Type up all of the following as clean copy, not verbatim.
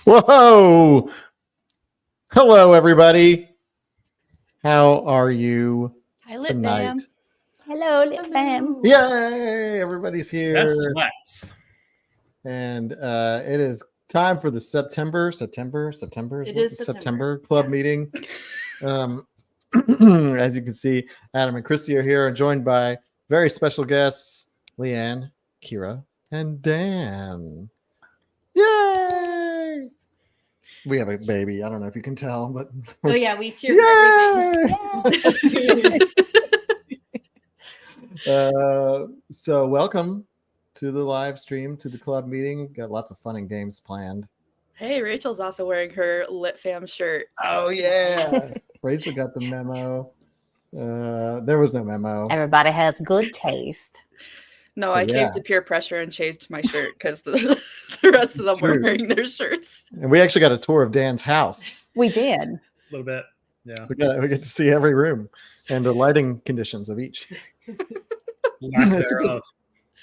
Whoa! Hello, everybody. How are you Hi, Lit tonight? Fam. Hello, Lit Fam. Yay! Everybody's here. Yes, let's. And it is time for the September club meeting. As you can see, Adam and Christy are here, and joined by very special guests, Leigh Ann, Kira, and Dan. Yay! We have a baby. I don't know if you can tell, but Oh yeah, we cheer for everything. So welcome to the live stream, to the club meeting. Got lots of fun and games planned. Hey, Rachel's also wearing her Lit Fam shirt. Oh yeah, Rachel got the memo. There was no memo. Everybody has good taste. No, I came to peer pressure and changed my shirt because the rest of them were wearing their shirts. And we actually got a tour of Dan's house. We did. A little bit. Yeah. We get to see every room and the lighting conditions of each.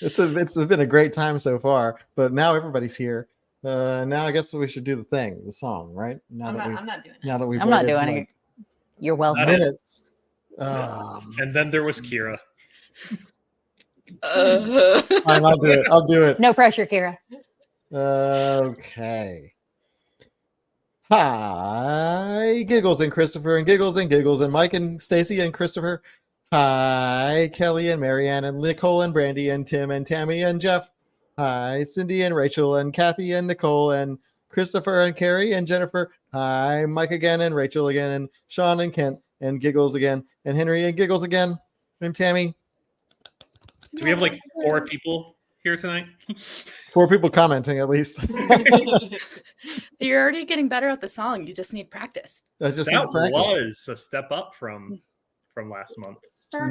It's been a great time so far, but now everybody's here. Now I guess we should do the song, right? I'm not doing it. Now that we've I'm not doing it. You're welcome. Minutes. And then there was Kira. Fine, I'll do it. No pressure, Kira. Okay. Hi, Giggles and Christopher, and Giggles and Mike and Stacy and Christopher. Hi, Kelly and Marianne and Nicole and Brandy and Tim and Tammy and Jeff. Hi, Cindy and Rachel and Kathy and Nicole and Christopher and Carrie and Jennifer. Hi, Mike again and Rachel again and Sean and Kent and Giggles again and Henry and Giggles again and Tammy. Do we have like 4 people here tonight? 4 people commenting at least. So you're already getting better at the song. You just need practice. That was a step up from last month.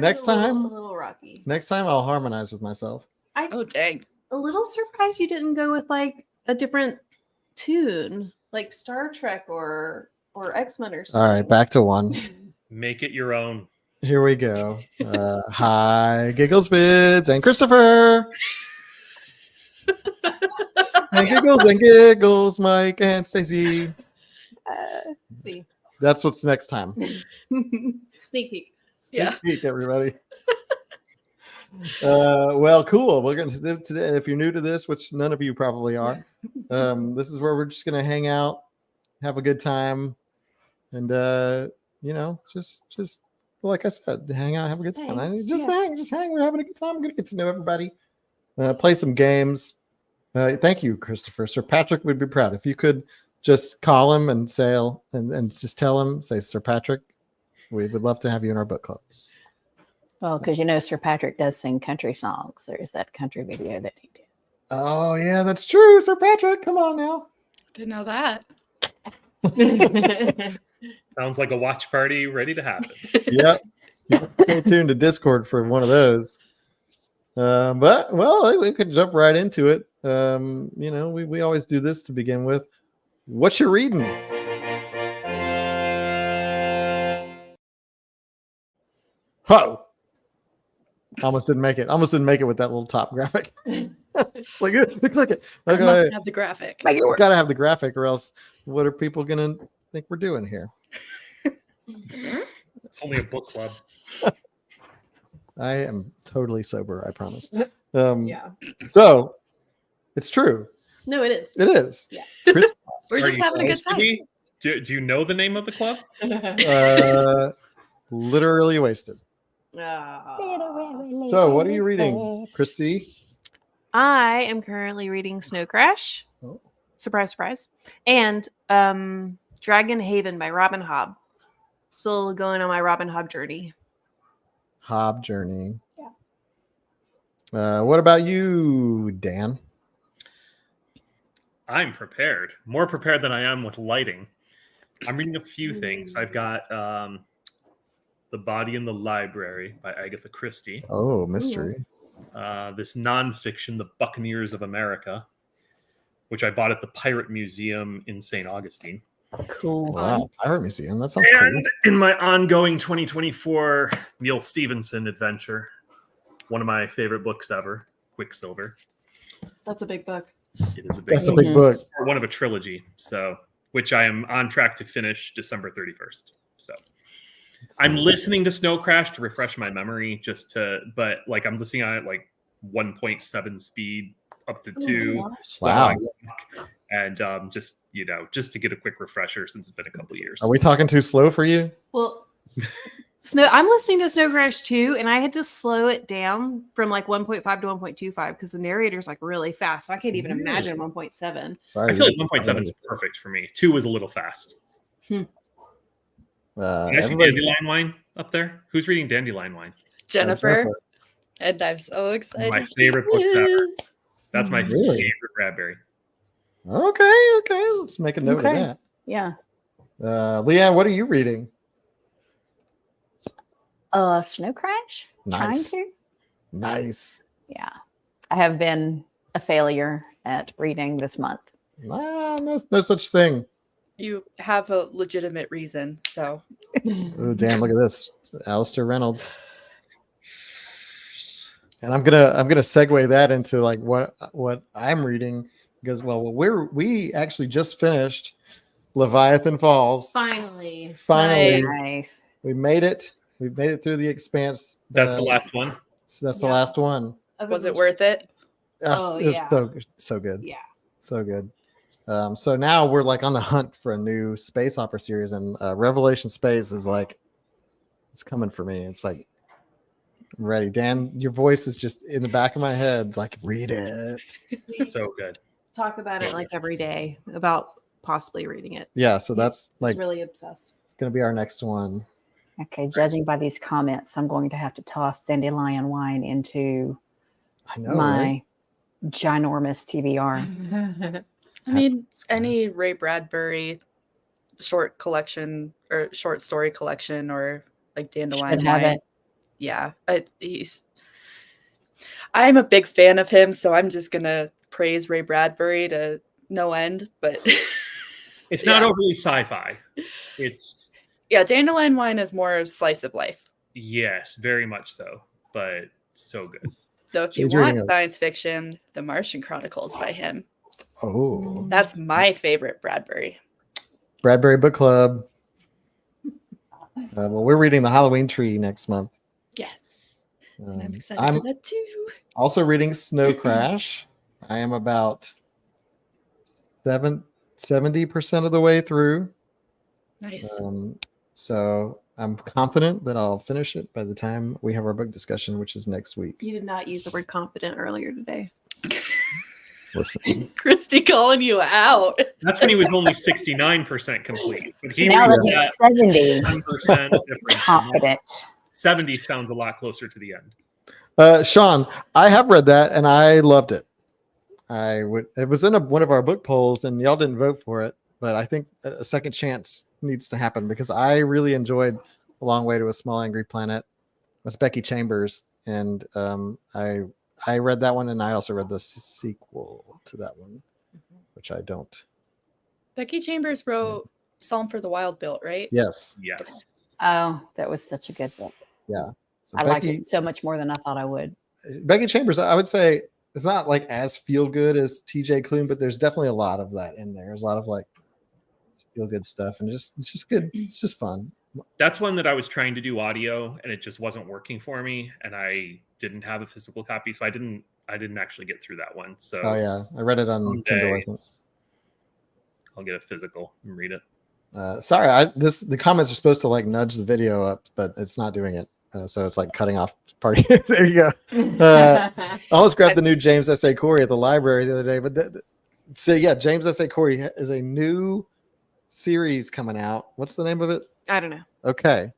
Next time, a little rocky. Next time I'll harmonize with myself. Oh dang! A little surprised you didn't go with like a different tune, like Star Trek or X-Men or something. All right, back to 1. Make it your own. Here we go. Hi, Giggles Vids and Christopher. And Giggles, Mike and Stacy. See. That's what's next time. Sneak peek. Yeah. Sneak peek, everybody. Well, cool. We're going to do today. If you're new to this, which none of you probably are, this is where we're just going to hang out, have a good time, and just like I said, hang out, have a good time. Hang. We're having a good time. We're going to get to know everybody, play some games. Thank you, Christopher. Sir Patrick would be proud if you could just call him and say and just tell him, say, Sir Patrick, we would love to have you in our book club. Well, because Sir Patrick does sing country songs. There's that country video that he did. Oh yeah, that's true, Sir Patrick. Come on now. Didn't know that. Sounds like a watch party ready to happen. Yep. Stay tuned to Discord for one of those. But we could jump right into it. We always do this to begin with. What you reading? Whoa! Almost didn't make it. With that little top graphic. It's like click it. I must have the graphic. Gotta have the graphic, or else what are people gonna think we're doing here? It's only a book club. I am totally sober, I promise. Yeah. So it's true. No, it is. It is. Yeah. Chris, We're just having a good time. Do you know the name of the club? literally wasted. So what are you reading, Christy? I am currently reading Snow Crash. Oh. Surprise, surprise. And Dragon Haven by Robin Hobb. Still going on my Robin Hobb journey. Hobb journey. Yeah. What about you, Dan? I'm prepared. More prepared than I am with lighting. I'm reading a few things. I've got The Body in the Library by Agatha Christie. Oh, mystery. This nonfiction, The Buccaneers of America, which I bought at the Pirate Museum in St. Augustine. Cool. Wow, Pirate Museum. That sounds And cool. in my ongoing 2024 Neil Stephenson adventure, one of my favorite books ever, Quicksilver. That's a big book. It is a big That's a big Mhm. book. one of a trilogy. So, which I am on track to finish December 31st. So, I'm listening to Snow Crash to refresh my memory, but like I'm listening on it like 1.7 speed up to 2. Wow. And just just to get a quick refresher since it's been a couple years. Are we talking too slow for you? Well, I'm listening to Snow Crash 2, and I had to slow it down from like 1.5 to 1.25 because the narrator's like really fast. So I can't even imagine 1.7. Sorry. I feel like 1.7 is perfect for me. 2 was a little fast. Can I see Dandelion Wine up there? Who's reading Dandelion Wine? Jennifer. And I'm so excited. My favorite books ever. That's my Really? favorite Bradbury. Okay. Let's make a note of Okay. that. Yeah. Leigh Ann, what are you reading? Snow Crash. Nice. Trying to. Nice. Yeah. I have been a failure at reading this month. No such thing. You have a legitimate reason. So Oh, damn, look at this. Alistair Reynolds. And I'm gonna segue that into like what I'm reading because we actually just finished Leviathan Falls. Finally. Nice. We made it. We made it through the Expanse. That's the last one. So that's the Yeah. last one. was it worth it? Oh, It was yeah. so good. Yeah. So good. So now we're like on the hunt for a new space opera series, and Revelation Space is like, it's coming for me. It's like, I'm ready. Dan, your voice is just in the back of my head. It's like, read it. So good. Talk about it like every day about possibly reading it. Yeah. So that's like, He's really obsessed. it's going to be our next one. Okay. Judging by these comments, I'm going to have to toss Dandelion Wine into I know. my right? ginormous TBR. I mean, It's kinda- any Ray Bradbury short collection or short story collection or like Dandelion Should have Wine. it. Yeah, I'm a big fan of him, so I'm just gonna praise Ray Bradbury to no end. But It's not Yeah. overly sci-fi. It's yeah, Dandelion Wine is more of slice of life. yes, very much so, but so good. Though if you She's want reading a- science fiction, The Martian Chronicles by him. Oh, That's my favorite Bradbury. Bradbury Book Club. Well, we're reading The Halloween Tree next month. Yes. And I'm Um, excited I'm for that too. also reading Snow Crash. I am about 70% of the way through. Nice. So I'm confident that I'll finish it by the time we have our book discussion, which is next week. You did not use the word confident earlier today. Listen, Christy calling you out. That's when he was only 69% complete. But he Now reached that that he's 70, 10% difference. confident. 70 sounds a lot closer to the end. Sean, I have read that and I loved it. It was in one of our book polls and y'all didn't vote for it, but I think a second chance needs to happen because I really enjoyed A Long Way to a Small Angry Planet. That's Becky Chambers, and I read that one, and I also read the sequel to that one, which I don't. Becky Chambers wrote Psalm for the Wild Built, right? Yes, Yes. Oh, that was such a good book. yeah. So I liked it so much more than I thought I would. Becky Chambers, I would say, it's not like as feel good as TJ Klune, but there's definitely a lot of that in there. There's a lot of like feel good stuff, and it's just good. It's just fun. That's one that I was trying to do audio and it just wasn't working for me. And I didn't have a physical copy. So I didn't actually get through that one. So Oh yeah, I read it on Someday. Kindle. I think. I'll get a physical and read it. Sorry, the comments are supposed to like nudge the video up, but it's not doing it. So it's like cutting off part. There you go. I almost grabbed the new James S.A. Corey at the library the other day, but so yeah, James S.A. Corey is a new series coming out. What's the name of it? I don't know. Okay.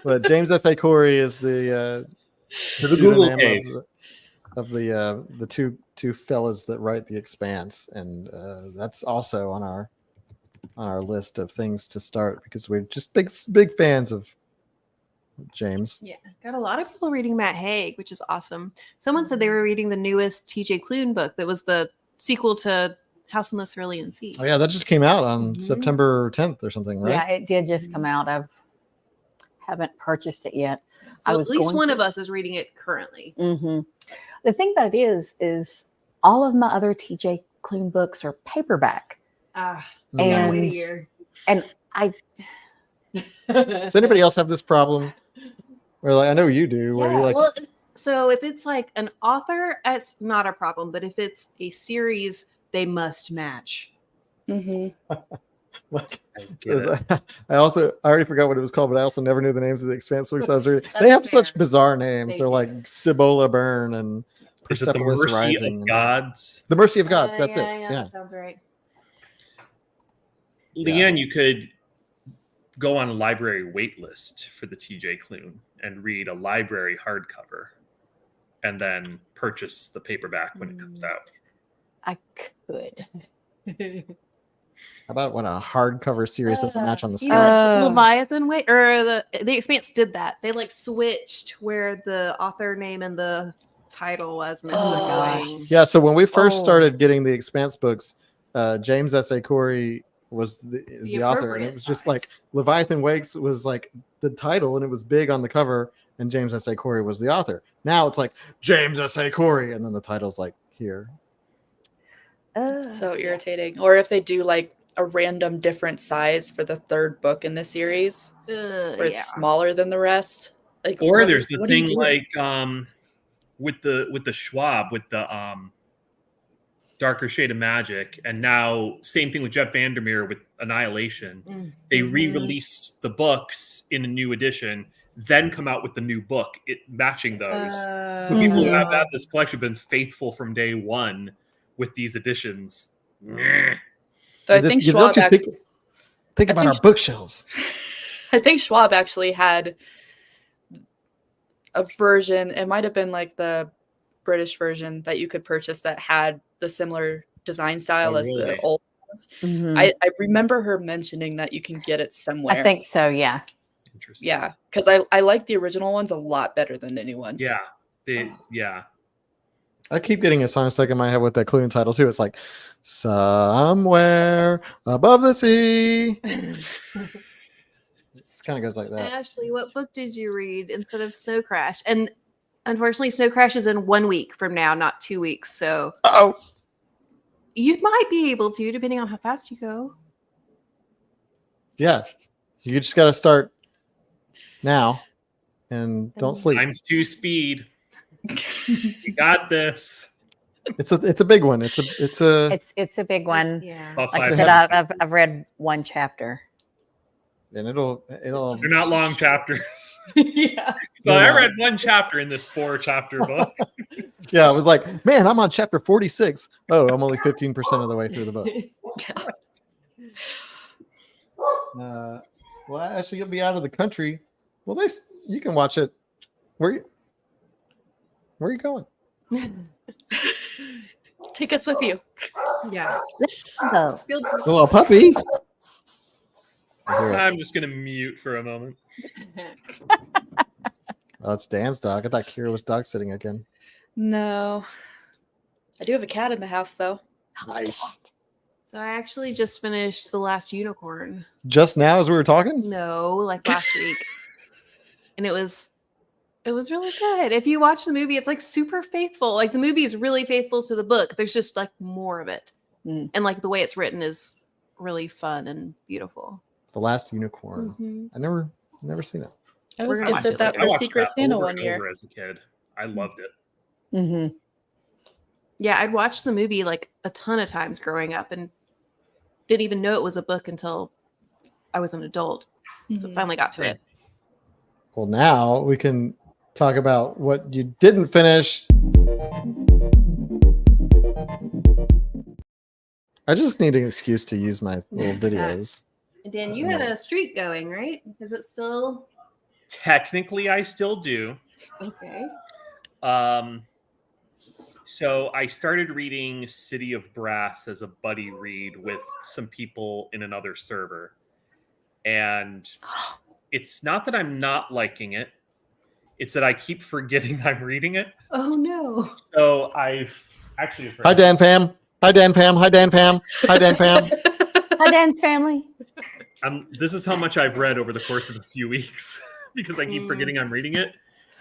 But James S.A. Corey is the Google pseudonym cave. of the two fellas that write The Expanse, and that's also on our list of things to start because we're just big fans of James. Yeah, got a lot of people reading Matt Haig, which is awesome. Someone said they were reading the newest TJ Klune book that was the sequel to House on the Cerulean Sea. Oh yeah, that just came out on Mhm. September 10th or something, right? Yeah, it did just come out. I haven't purchased it yet. So I at was least going one to. of us is reading it currently. Mm-hmm. The thing about it is all of my other TJ Klune books are paperback, Ah, so you gotta wait a and year. and I Does anybody else have this problem? Or like I know you do, where you're like, well, so if it's like an author, it's not a problem. But if it's a series, they must match. Mm-hmm. like I get says, it. I already forgot what it was called, but I also never knew the names of the Expanse books I was reading. They That's have such fair. bizarre names. They They're do. like Cibola Burn and Is it the Persepolis mercy Rising. of and- gods? The Mercy of Gods. That's Yeah, it. yeah, Yeah. that sounds right. Leigh Ann, you could go on a library wait list for the TJ Klune and read a library hardcover and then purchase the paperback when it comes out. I could. How about when a hardcover series doesn't match on the You know what, side? Leviathan way or the Expanse did that. They like switched where the author name and the title was, and it's Oh my annoying. gosh. Yeah. So when we first Oh. started getting the Expanse books, James S.A. Corey is The the author, and appropriate it was just like size. Leviathan Wakes was like the title, and it was big on the cover, and James S.A. Corey was the author. Now it's like James S.A. Corey, and then the title's like here. So irritating. Or if they do like a random different size for the third book in the series, where it's Yeah. smaller than the rest. Like, Or what- there's the what are you thing doing? like with the Schwab with the Darker Shade of Magic, and now same thing with Jeff Vandermeer with Annihilation. They re-release the books in a new edition, then come out with the new book, matching those. The people who have had this collection have been faithful from day one with these editions. Meh. So I think Schwab. Don't you think about think our bookshelves. I think Schwab actually had a version. It might have been like the British version that you could purchase that had the similar design style as really? the old ones. Mhm. I remember her mentioning that you can get it somewhere. I think so. Yeah. Interesting. Yeah, because I like the original ones a lot better than the new ones. Yeah. Yeah. I keep getting a song stuck in my head with that Clune title too. It's like somewhere above the sea. It kind of goes like that. Ashley, what book did you read instead of Snow Crash? And unfortunately, Snow Crash is in 1 week from now, not 2 weeks. So Oh, you might be able to, depending on how fast you go. yeah. You just got to start now and don't sleep. Times 2 speed. You got this. It's a big one. It's It's a big one. Yeah. About Like I 500. said, I've read one chapter. and it'll They're not long chapters. Yeah. So They're I not. read one chapter in this 4-chapter book. yeah. I was like, man, I'm on chapter 46. Oh, I'm only 15% of the way through the book. Well, actually, you'll be out of the country. Well, you can watch it. Where are you going? Take us with you. Yeah. Oh, Oh, a puppy. I hear it. I'm just going to mute for a moment. Oh, it's Dan's dog. I thought Kira was dog sitting again. No. I do have a cat in the house though. Nice. So I actually just finished The Last Unicorn. Just now, as we were talking. No, like last week. And it was really good. If you watch the movie, it's like super faithful. Like the movie is really faithful to the book. There's just like more of it. Mm. And like the way it's written is really fun and beautiful. The Last Unicorn. Mhm. I never seen it. I We're was gonna watch gifted it that later. I for watched Secret that Santa over one and year. over as a kid. I loved it. mm-hmm. Yeah, I'd watched the movie like a ton of times growing up and didn't even know it was a book until I was an adult. So Mhm. finally got to it. Well, now we can talk about what you didn't finish. I just need an excuse to use my little videos. And Dan, you had a streak going, right? Is it still Technically, I still do. okay? So I started reading City of Brass as a buddy read with some people in another server. And it's not that I'm not liking it. It's that I keep forgetting I'm reading it. Oh no. So I've actually... Hi, Dan fam. Hi, Dan fam. Hi, Dan fam. Hi, Dan fam. Hi, Dan's family. This is how much I've read over the course of a few weeks because I keep forgetting I'm reading it.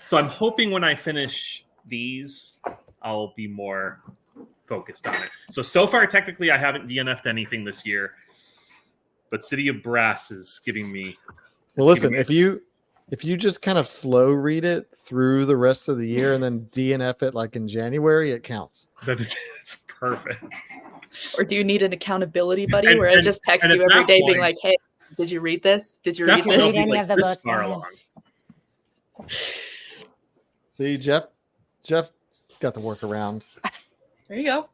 So I'm hoping when I finish these, I'll be more focused on it. So far, technically, I haven't DNF'd anything this year, but City of Brass is giving me. Well, listen, if you just kind of slow read it through the rest of the year and then DNF it like in January, it counts. It's perfect. Or do you need an accountability buddy where I just text you every day being like, hey, did you read this? Did you read Did you this? read any of the this book, far Ryan? along. See, Jeff's got the workaround. There you go.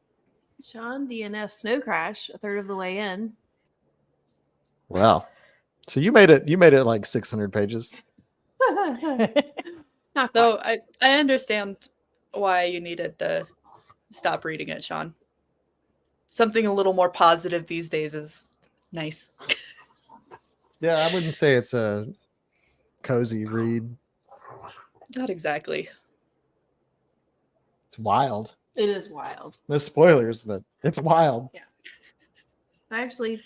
Sean DNF Snow Crash a third of the way in. Wow. So you made it like 600 pages. Not quite. Though I understand why you needed to stop reading it, Sean. Something a little more positive these days is nice. Yeah, I wouldn't say it's a cozy read. Not exactly. It's wild. It is wild. No spoilers, but it's wild. I actually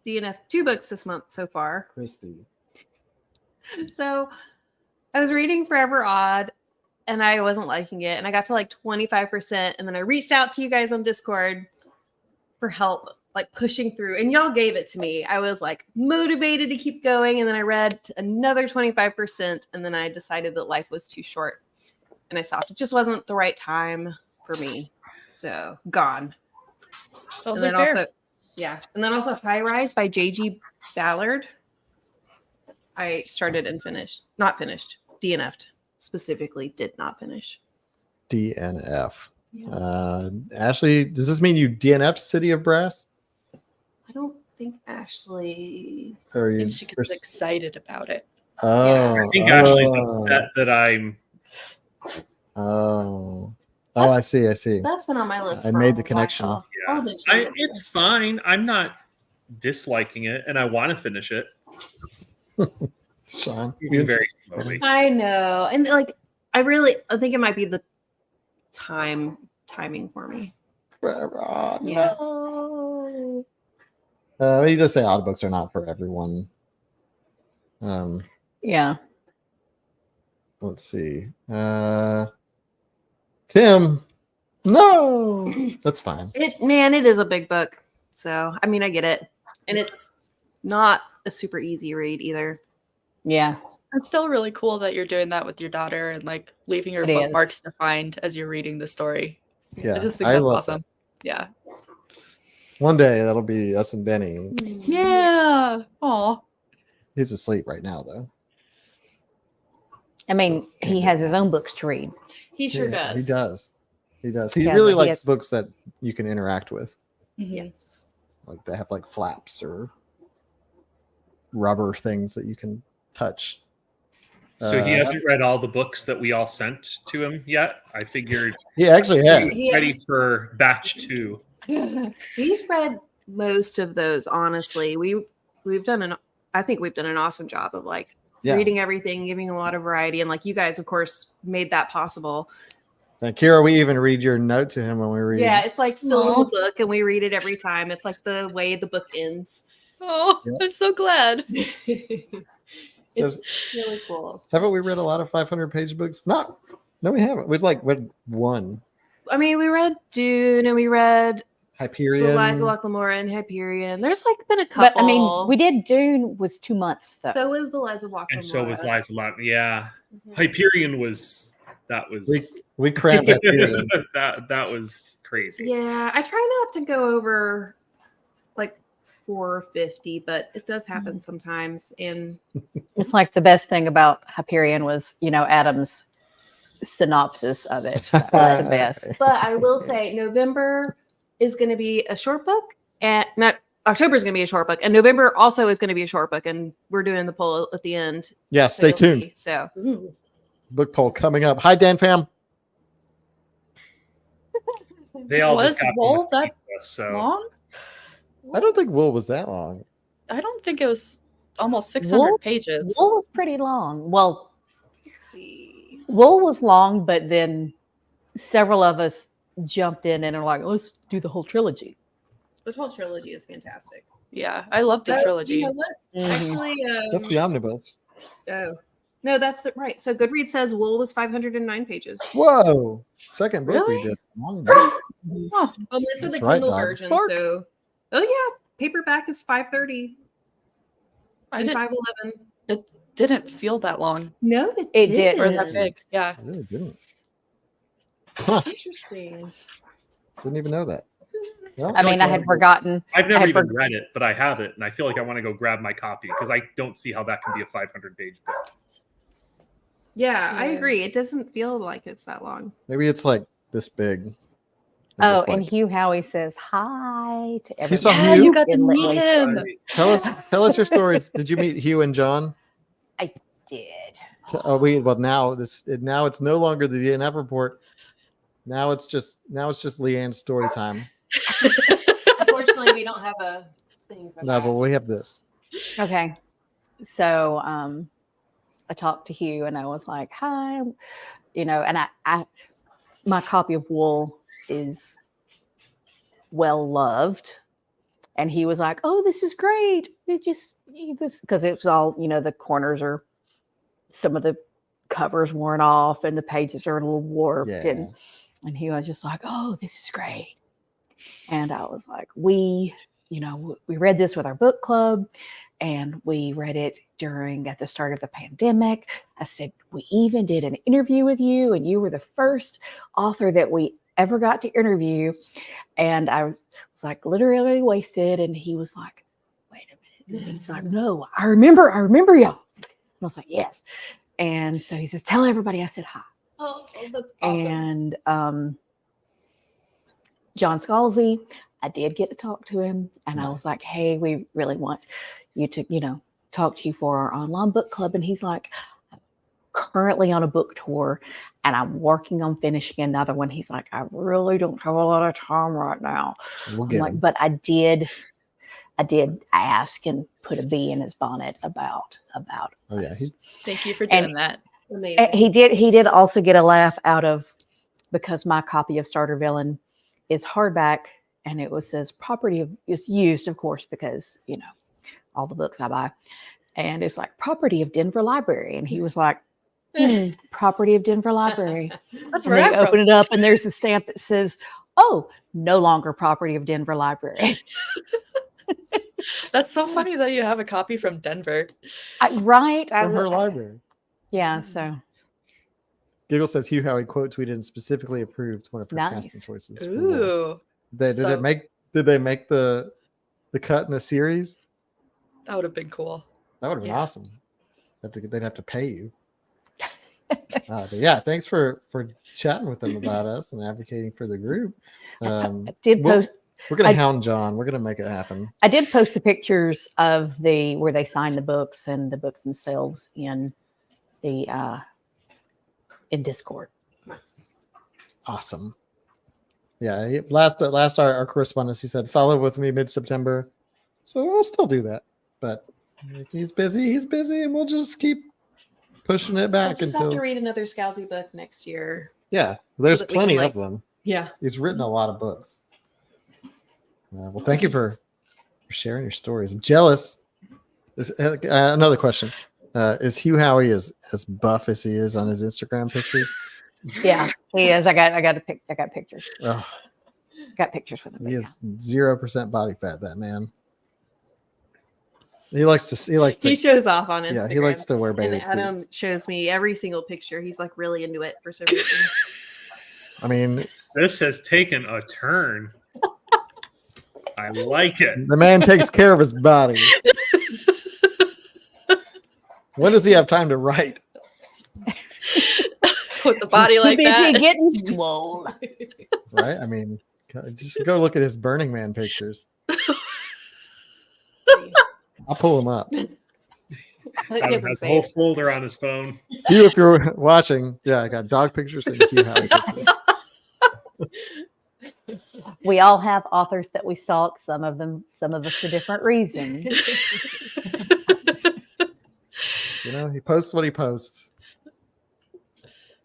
DNF 2 books this month so far. Christy. So I was reading Forever Odd and I wasn't liking it. And I got to like 25%. And then I reached out to you guys on Discord for help, like pushing through. And y'all gave it to me. I was like motivated to keep going. And then I read another 25%. And then I decided that life was too short. And I stopped. It just wasn't the right time for me. So gone. And then also, and then also High Rise by J.G. Ballard. I started and not finished, DNF'd. Specifically, did not finish. DNF. Yeah. Ashley, does this mean you DNF'd City of Brass? I don't think Ashley. Or I you think she gets excited about it. Oh, I think Ashley's upset that I'm. I see. That's been on my list. I for made a the connection. while. Yeah. Oh, did she? It's fine. I'm not disliking it, and I want to finish it. Sean, Moving very slowly. I know, and like I think it might be the timing for me. Yeah. No. You just say audiobooks are not for everyone. Yeah. Let's see. Tim. No, that's fine. It is a big book. So I mean I get it. And it's not a super easy read either. Yeah. It's still really cool that you're doing that with your daughter and like leaving your It is. bookmarks to find as you're reading the story. Yeah, I just think that's love awesome. that. Yeah. One day that'll be us and Benny. Yeah. Aw. He's asleep right now, though. I mean, he has his own books to read. He sure Yeah, does. He does. He does. He Yeah, really but he likes has- books that you can interact with. Mhm. Yes. Like they have like flaps or rubber things that you can touch. So he hasn't read all the books that we all sent to him yet. I figured He actually has. he's ready for batch 2. He's read most of those, honestly. I think we've done an awesome job of like Yeah. reading everything, giving a lot of variety, and like you guys, of course, made that possible. And Kira, we even read your note to him when we read. Yeah, it's like still in Aw. the book, and we read it every time. It's like the way the book ends. Oh, Yeah. I'm so glad. It's really cool. Haven't we read a lot of 500-page books? No, we haven't. We've like read one. I mean, we read Dune, and we read Hyperion. The Lies of Locke-Lamora and Hyperion. There's like been a couple. But I mean, we did Dune was 2 months though. So was The Lies of Locke-Lamora. And so was Liza Lot. Yeah. Mhm. Hyperion that was We cramped Hyperion. that was crazy. Yeah, I try not to go over like 450, but it does happen sometimes. And It's like the best thing about Hyperion was, Adam's synopsis of it. That was the best. but I will say November is going to be a short book, and October is going to be a short book, and November also is going to be a short book, and we're doing the poll at the end. Yeah, so stay you'll tuned. see. So Book poll coming up. Hi, Dan fam. They all Was just got Wool the that pizza, so Long? I don't think Wool was that long. I don't think it was almost 600 Wool? pages. Wool was pretty long. Well, let's see. Wool was long, but then several of us jumped in and are like, let's do the whole trilogy. The whole trilogy is fantastic. Yeah, I love the trilogy. You know what? Mhm. Actually, That's the omnibus. oh, No, that's right. So Goodreads says Wool was 509 pages. Whoa! Second book we Really? did. Long book. Oh, Well, this is That's the right, Kindle dog. version. Bark. So, oh yeah, paperback is 530 I and didn't, 511. it didn't feel that long No, It did. or that Mm. big. Yeah. I really didn't. Huh. Interesting. Didn't even know that. Well, I mean, I had forgotten. I've never had even forg- read it, but I have it, and I feel like I want to go grab my copy because I don't see how that can be a 500-page book. Yeah, I Yeah. agree. It doesn't feel like it's that long. maybe it's like this big. And Oh, just and like- Hugh Howie says hi to everyone. You saw Yeah, Hugh? you got to In meet Lately. him. tell us your stories. Did you meet Hugh and John? Did. Now it's no longer the DNF report. Now it's just Leigh Ann's story time. Unfortunately, we don't have a thing for No, but we have this. Okay. So I talked to Hugh and I was like, hi, and I my copy of Wool is well loved. And he was like, oh, this is great. It just this because it was all, the corners are some of the covers worn off and the pages are a little warped. Yeah. And he was just like, oh, this is great. And I was like, we read this with our book club and we read it at the start of the pandemic. I said, we even did an interview with you and you were the first author that we ever got to interview. And I was like, literally wasted. And he was like, wait a minute. And he's like, no, I remember y'all. And I was like, yes. And so he says, tell everybody I said hi. Oh, that's awesome. And John Scalzi, I did get to talk to him, and I was like, hey, we really want you to, talk to you for our online book club. And he's like, I'm currently on a book tour and I'm working on finishing another one. He's like, I really don't have a lot of time right now. We'll I'm get like, him. but I did ask and put a bee in his bonnet about Oh yeah. us. Thank you for And- doing that. Amazing. He did also get a laugh out of, because my copy of Starter Villain is hardback and it says is used, of course, because all the books I buy, and it's like property of Denver Library, and he was like, property of Denver Library. That's And where then you I'm open from. it up and there's a stamp that says, oh, no longer property of Denver Library. That's so funny that you have a copy from Denver. Right? From her library. Yeah. So Giggle says Hugh Howie quote tweeted and specifically approved one of her casting Nice. choices. for Wool. Ooh, Did So- they make the cut in the series? that would have been cool. That would have been Yeah. awesome. They'd have to pay you. But yeah, thanks for chatting with them about us and advocating for the group. I did we'll- post. We're gonna I- hound John. We're gonna make it happen. I did post the pictures of where they signed the books and the books themselves in Discord. Nice. Awesome. Yeah. Last our correspondence, he said follow with me mid-September. So we'll still do that. But if he's busy, and we'll just keep pushing it I'll back just have until to read another Scalzi book next year. yeah. There's that we can, plenty like- of them. Yeah. He's written a lot of books. Well, thank you for sharing your stories. I'm jealous. Another question: is Hugh Howie as buff as he is on his Instagram pictures? Yeah, he is. I got pictures. Oh, Got pictures with him. he but is 0% body fat. That man. He likes to. He shows off on Instagram. Yeah, he likes to wear And bathing Adam suits. shows me every single picture. He's like really into it for some reason. I mean, This has taken a turn. I like it. the man takes care of his body. When does he have time to write? With the body Too like busy that. getting swole. Right? I mean, just go look at his Burning Man pictures. I'll pull him up. Adam has a whole folder on his phone. You, if you're watching, yeah, I got dog pictures and Hugh Howie pictures. We all have authors that we stalk. Some of us for different reasons. You know, he posts what he posts.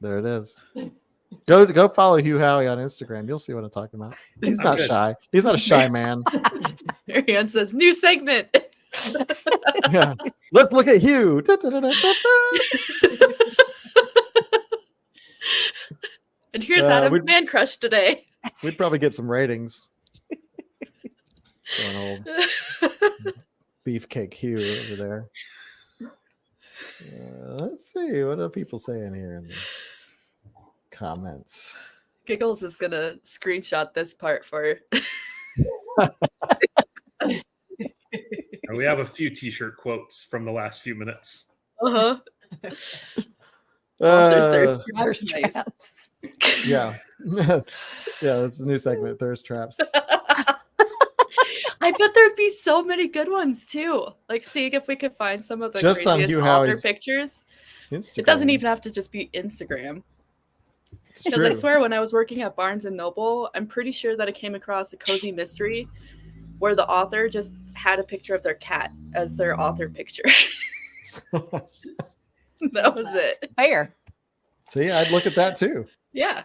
There it is. Go follow Hugh Howie on Instagram. You'll see what I'm talking about. He's I'm not good. shy. He's not a shy man. Marianne says, new segment. Yeah. Let's look at Hugh. And here's Adam's we'd- man crush today. We'd probably get some ratings. Going old beefcake Hugh over there. Let's see. What are people saying here in the comments? Giggles is gonna screenshot this part for We have a few t-shirt quotes from the last few minutes. uh-huh. Uh, Thirst Nice. traps. yeah. Yeah, that's a new segment, Thirst Traps. I bet there'd be so many good ones too. Like seeing if we could find some of the Just on craziest Hugh author Howey's pictures. Instagram. It doesn't even have to just be Instagram. It's Because I true. swear when I was working at Barnes and Noble, I'm pretty sure that I came across a cozy mystery where the author just had a picture of their cat as their author picture. That was it. Fair. See, I'd look at that too. Yeah.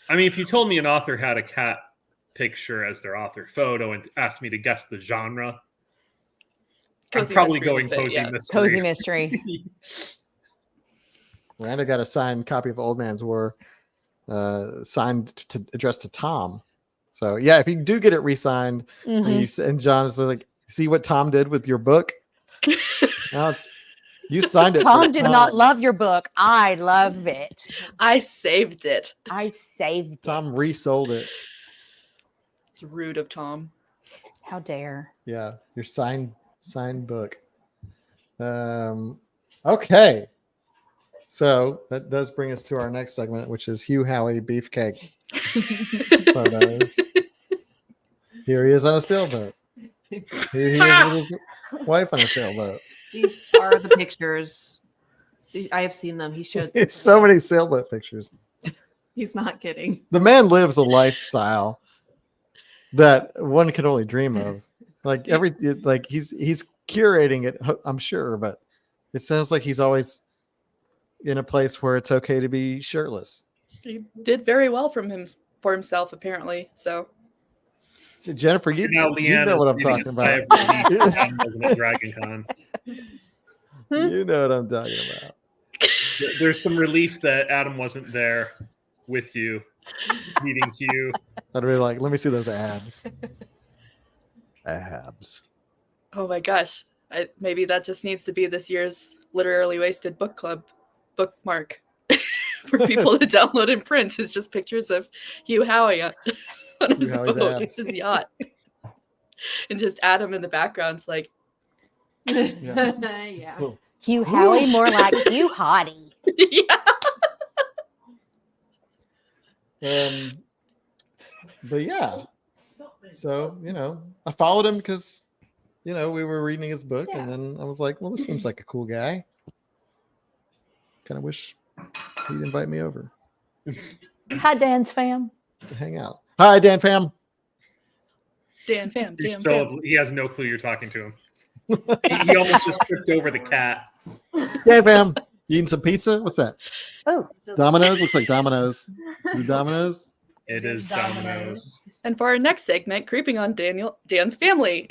I mean, if you told me an author had a cat picture as their author photo and asked me to guess the genre, I'm Cozy probably mystery going would fit, cozy yeah. mystery. Cozy mystery. Miranda got a signed copy of Old Man's War, signed to addressed to Tom. So yeah, if you do get it re-signed, and, Mhm. and John is like, see what Tom did with your book? Now it's you signed it. for Tom did not Tom. love your book. I love it. I saved it. I saved Tom it. resold it. It's rude of Tom. How dare. Yeah, your signed book. Okay. So that does bring us to our next segment, which is Hugh Howey beefcake photos. Here he is on a sailboat. Here he is with his wife on a sailboat. These are the pictures. I have seen them. He showed. It's so many sailboat pictures. He's not kidding. The man lives a lifestyle that one can only dream of. Like he's curating it, I'm sure, but it sounds like he's always in a place where it's okay to be shirtless. He did very well for himself, apparently. So So Jennifer, you Now you Leanne know is what I'm breathing talking a sigh about. of relief at President Dragon Con. You know what I'm talking about. There's some relief that Adam wasn't there with you, meeting Hugh. I'd be like, let me see those abs. Abs. oh my gosh. Maybe that just needs to be this year's Literally Wasted Book Club bookmark for people to download and print. Is just pictures of Hugh Howey on his Howey's boat, abs. his yacht. And just Adam in the background's like, Yeah. Cool. Hugh Howey, more like Hugh Hottie. yeah. But yeah. So, I followed him because, we were reading his book, and then I was like, well, this seems like a cool guy. Kind of wish he'd invite me over Hi, Dan's fam. to hang out. Hi, Dan fam. Dan Fam. He's Dan still, Fam. he has no clue you're talking to him. He almost just tripped over the cat. Dan fam. You eating some pizza? What's that? Oh, Domino's? Looks like Domino's. Is it Domino's? It is Domino's. And for our next segment, creeping on Dan's family.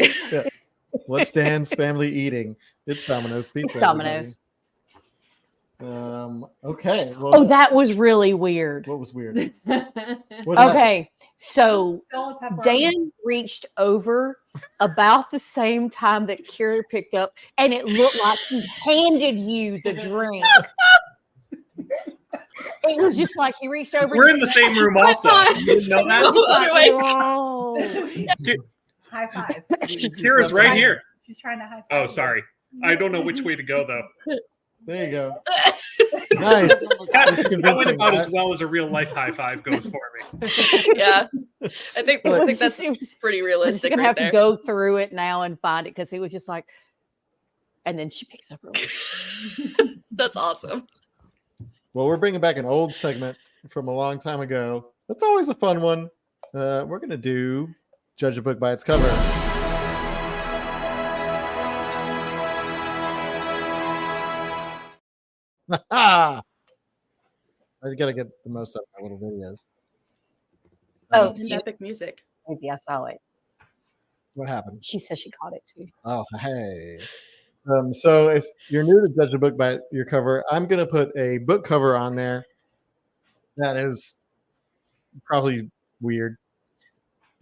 What's Dan's family eating? It's Domino's pizza. It's Domino's. everybody. Okay. Well, Oh, that was really weird. what was weird? What happened? Okay, so Skull and pepperoni. Dan reached over about the same time that Kira picked up, and it looked like he handed you the drink. It was just like he reached over. We're and in the same room also. You didn't know that? Oh, like, wait. "Whoa." High five. Kira's right here. She's trying to high five. Oh, you. sorry. I don't know which way to go, though. There you go. Nice. That went Convincing, about as right? well as a real life high five goes for me. Yeah. I think It was that's it was- pretty I'm just realistic gonna right have there. to go through it now and find it because he was just like, and then she picks up her. Way. That's awesome. Well, we're bringing back an old segment from a long time ago. That's always a fun one. We're going to do Judge a Book by its cover. I got to get the most out of my little videos. Oh, And see, epic music. easy, I saw it. What happened? She says she caught it too. Oh, hey. So if you're new to judge a book by your cover, I'm going to put a book cover on there that is probably weird.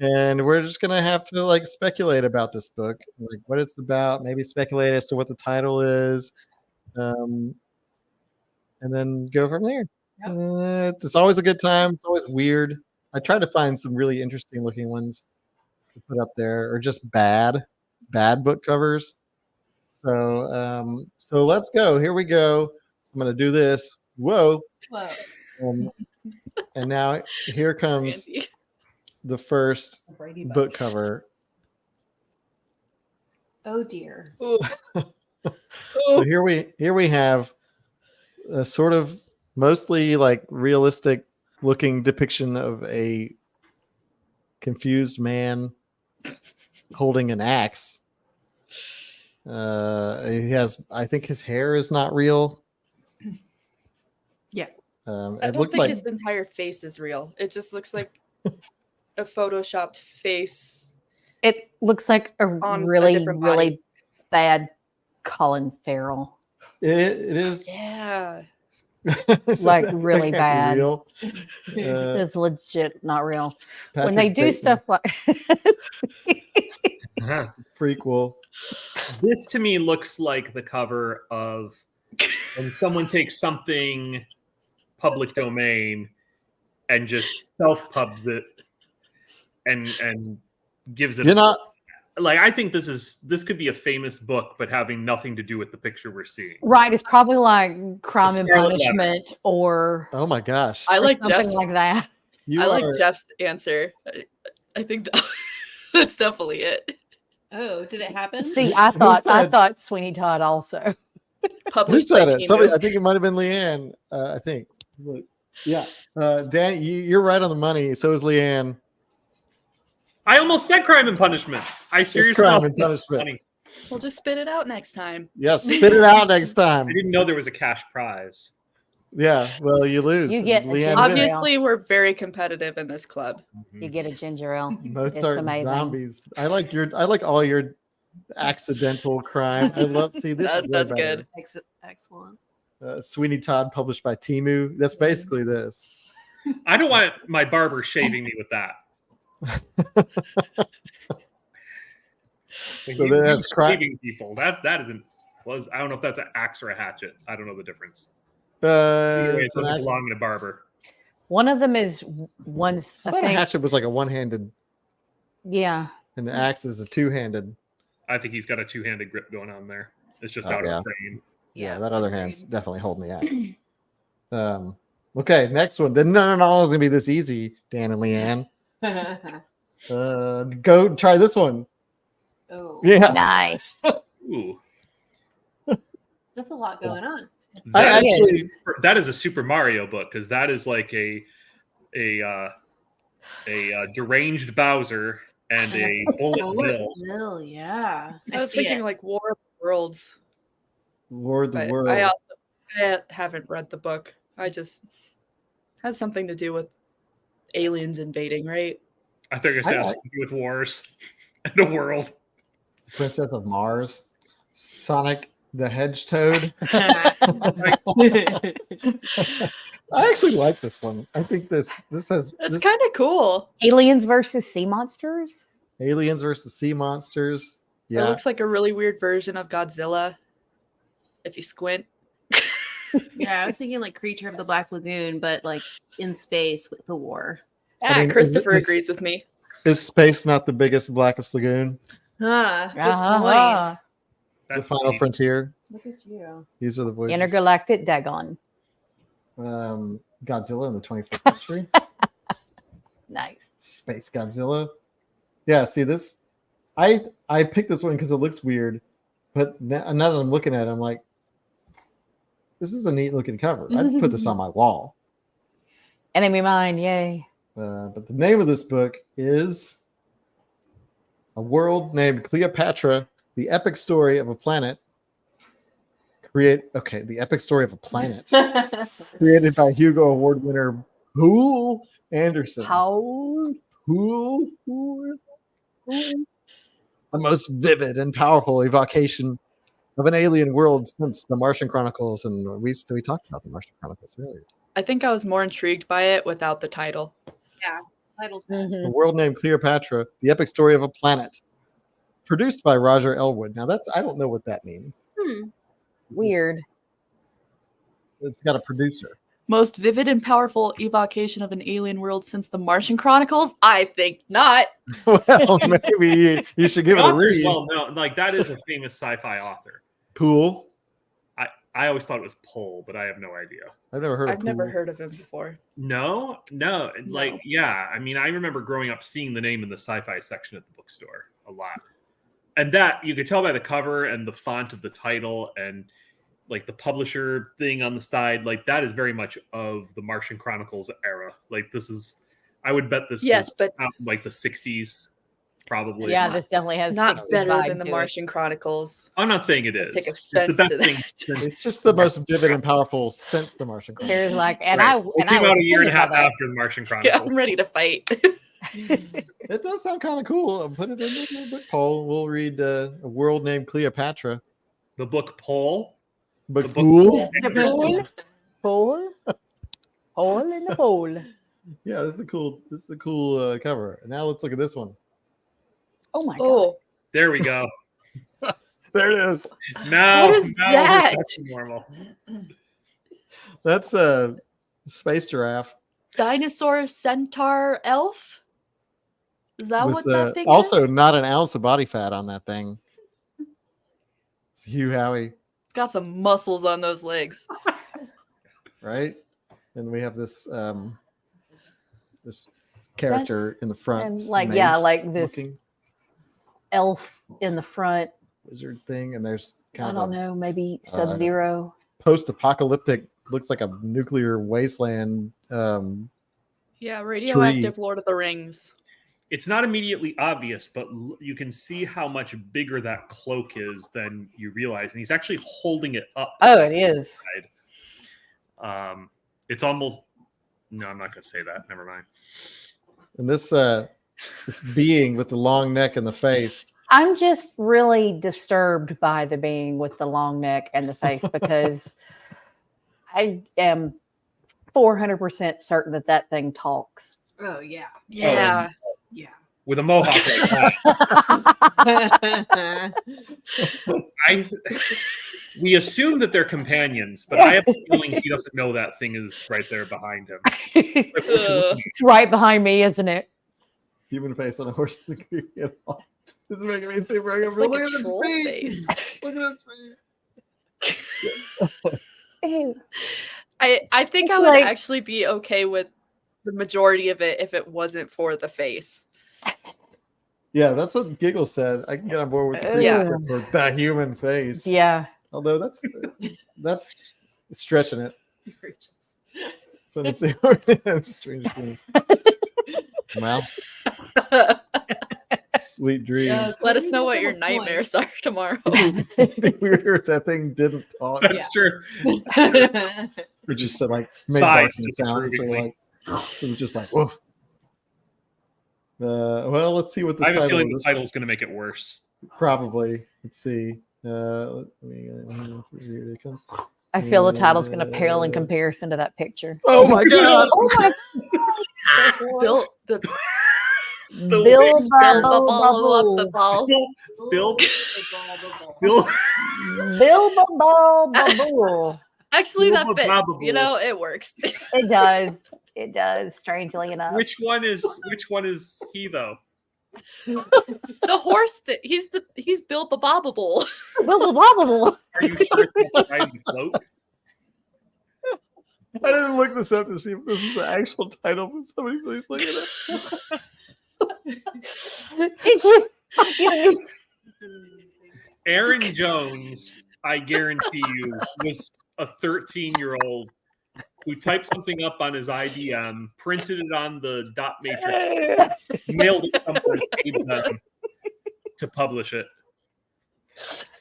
And we're just going to have to like speculate about this book, like what it's about, maybe speculate as to what the title is, and then go from there. It's always a good time. It's always weird. I try to find some really interesting looking ones to put up there, or just bad book covers. So let's go. Here we go. I'm gonna do this. Whoa! Whoa. And now here comes Brandy. the first Brady book Bunch. cover. Oh dear. Ooh. So here we have a sort of mostly like realistic looking depiction of a confused man holding an axe. He has, I think his hair is not real. Yeah. I It don't looks think like his entire face is real. It just looks like a photoshopped face. It looks like a On a really, different really body. bad Colin Farrell. it is. Yeah. It's Like, that really can't be bad. real. It's legit not real. When Patrick they do Bateman stuff like Uh-huh. prequel. This to me looks like the cover of when someone takes something public domain and just self-pubs it and gives it You're not. like I think this could be a famous book, but having nothing to do with the picture we're seeing. right, it's probably like Crime and Scarlet Letter. Punishment or, Oh my gosh! I or like something Jeff's. like that. You I like are- Jeff's answer. I think that's definitely it. Oh, did it happen? See, Who I said- thought Sweeney Todd also. Who Published said by it? Timu. Somebody. I think it might have been Leigh Ann. I think. But, yeah. Dan, you're right on the money. So is Leigh Ann. I almost said Crime and Punishment. I seriously Crime thought and that's Punishment. funny. We'll just spit it out next time. Yeah, spit it out next time. I didn't know there was a cash prize. Yeah. Well, you lose. You get a Leigh Ann ginger wins. ale. Obviously, we're very competitive in this club. You get a ginger ale. Mozart and amazing. zombies. I like all your accidental crime. I love. See, this is way That's better. good. Excellent. Sweeney Todd, published by Timu. That's basically this. I don't want my barber shaving me with that. So that's shaving people. That isn't was. I don't know if that's an axe or a hatchet. I don't know the difference. Either way, it It's an doesn't axe- belong in a barber. One of them is one's I I thought a think, hatchet was like a one-handed, yeah. and the axe is a two-handed. I think he's got a two-handed grip going on there. It's just Oh, out yeah. of frame. Yeah, that other hand's definitely holding the axe. Okay, next one. Then none at all is gonna be this easy, Dan and Leigh Ann. Go try this one. Oh, Yeah. Nice. Ooh, that's a lot going on. I that, actually- is, that is a Super Mario book because that is like a deranged Bowser and a bullet bill. Bill, yeah. I was thinking like War of the Worlds, Lord the but world. I haven't read the book. I just has something to do with aliens invading, right? I think it's something to do with wars and a world. Princess of Mars, Sonic the Hedge Toad. I actually like this one. I think this has It's this kind of cool. Aliens versus sea monsters. aliens versus sea monsters. It Yeah, looks like a really weird version of Godzilla. If you squint. Yeah, I was thinking like Creature of the Black Lagoon, but like in space with the war. I mean, Christopher is- agrees with me. is space not the biggest, blackest lagoon? Ah, good Ah, That's the final deep. frontier. point. Look at you. These are the voices. intergalactic Dagon. Godzilla in the 21st century. Nice. Space Godzilla. Yeah, see this. I picked this one because it looks weird, but now that I'm looking at it, I'm like, this is a neat looking cover. I'd put this on my wall. Enemy mine, yay. But the name of this book is A World Named Cleopatra, the epic story of a planet. The epic story of a planet. Created by Hugo Award winner Poul Anderson. How? Poul the most vivid and powerful evocation of an alien world since the Martian Chronicles. And we talked about the Martian Chronicles earlier. I think I was more intrigued by it without the title. Titles. A world named Cleopatra, the epic story of a planet. Produced by Roger Elwood. Now I don't know what that means. Weird. It's got a producer. Most vivid and powerful evocation of an alien world since the Martian Chronicles? I think not. Well, maybe you should give it a Author's read. well known. Like that is a famous sci-fi author. Pool. I always thought it was Pohl, but I have no idea. I've never heard of I've never Pool. heard of him before. No. Like, yeah. I mean, I remember growing up seeing the name in the sci-fi section at the bookstore a lot. And that you could tell by the cover and the font of the title and like the publisher thing on the side, like that is very much of the Martian Chronicles era. Like this is, I would bet this Yes, was but- out in, like the 60s, probably. Yeah, this definitely has Not 60s better vibe than the to it. Martian Chronicles. I'm not saying it is. Take It's the offense best to thing that. since It's just the most vivid and powerful since the Martian Chronicles. There's like, and Right. I It and I came was out a year and a thinking half about after the Martian Chronicles. Yeah, I'm ready to fight. It does sound kind of cool. I'll put it in the book poll. We'll read A World Named Cleopatra. The book Pohl. But The book cool. The pool, hole, hole in the hole. Yeah, this is a cool cover. And now let's look at this one. Oh my god! Oh, There we go. There it is. Now, What is now that? That's normal. That's a space giraffe. dinosaur centaur elf? Is that what that thing also is? not an ounce of body fat on that thing. It's Hugh Howey, It's got some muscles on those legs. right? And we have this this character in the front, And this like mage like this looking elf in the front. wizard thing, and there's I kind don't of a know, maybe Sub-Zero. post-apocalyptic, looks like a nuclear wasteland. Yeah, radioactive Tree. Lord of the Rings. It's not immediately obvious, but you can see how much bigger that cloak is than you realize. And he's actually holding it up. Oh, it is. It's almost, no, I'm not going to say that. Never mind. And this being with the long neck and the face. I'm just really disturbed by the being with the long neck and the face because I am 400% certain that thing talks. Oh yeah. Yeah. Yeah. With a mohawk like that. We assume that they're companions, but I have a feeling he doesn't know that thing is right there behind him. It's right behind me, isn't it? Human face on a horse is creepy at all. This is making me super It's uncomfortable. like a Look at troll its face. feet. Look at its feet. Ew. I think I It's would like- actually be okay with the majority of it if it wasn't for the face. Yeah, that's what Giggle said. I can get on board with the Yeah. for the human face. Yeah. Although that's stretching it. So let's see what it is. Strange things. Well, sweet dreams. Yeah, so Let us maybe know this what is your a point. nightmares are tomorrow. It'd be weird if that thing didn't talk. That's true. Or just said like made Sighs barking sounds. Or disapprovingly. like it was just like woof. Well, let's see what this I have a title feeling the is. title's going to make it worse. Probably. Let's see. Let me, here it comes. I feel the title's going to pale in comparison to that picture. Oh my god! Oh my Bill, the The Bill wig- Bubble Bill, Bill, Bill Bubble. actually that Bubba fits. Bobble. You know, it works. It does. It does. Strangely enough. which one is he though? The horse that he's Bill Bobble. Bill Bubble. Are you sure it's not the guy in the cloak? I didn't look this up to see if this is the actual title, but somebody please look at it. Did you? Aaron Jones, I guarantee you, was a 13-year-old who typed something up on his IBM, printed it on the dot matrix, mailed it somewhere, and paid them to publish it.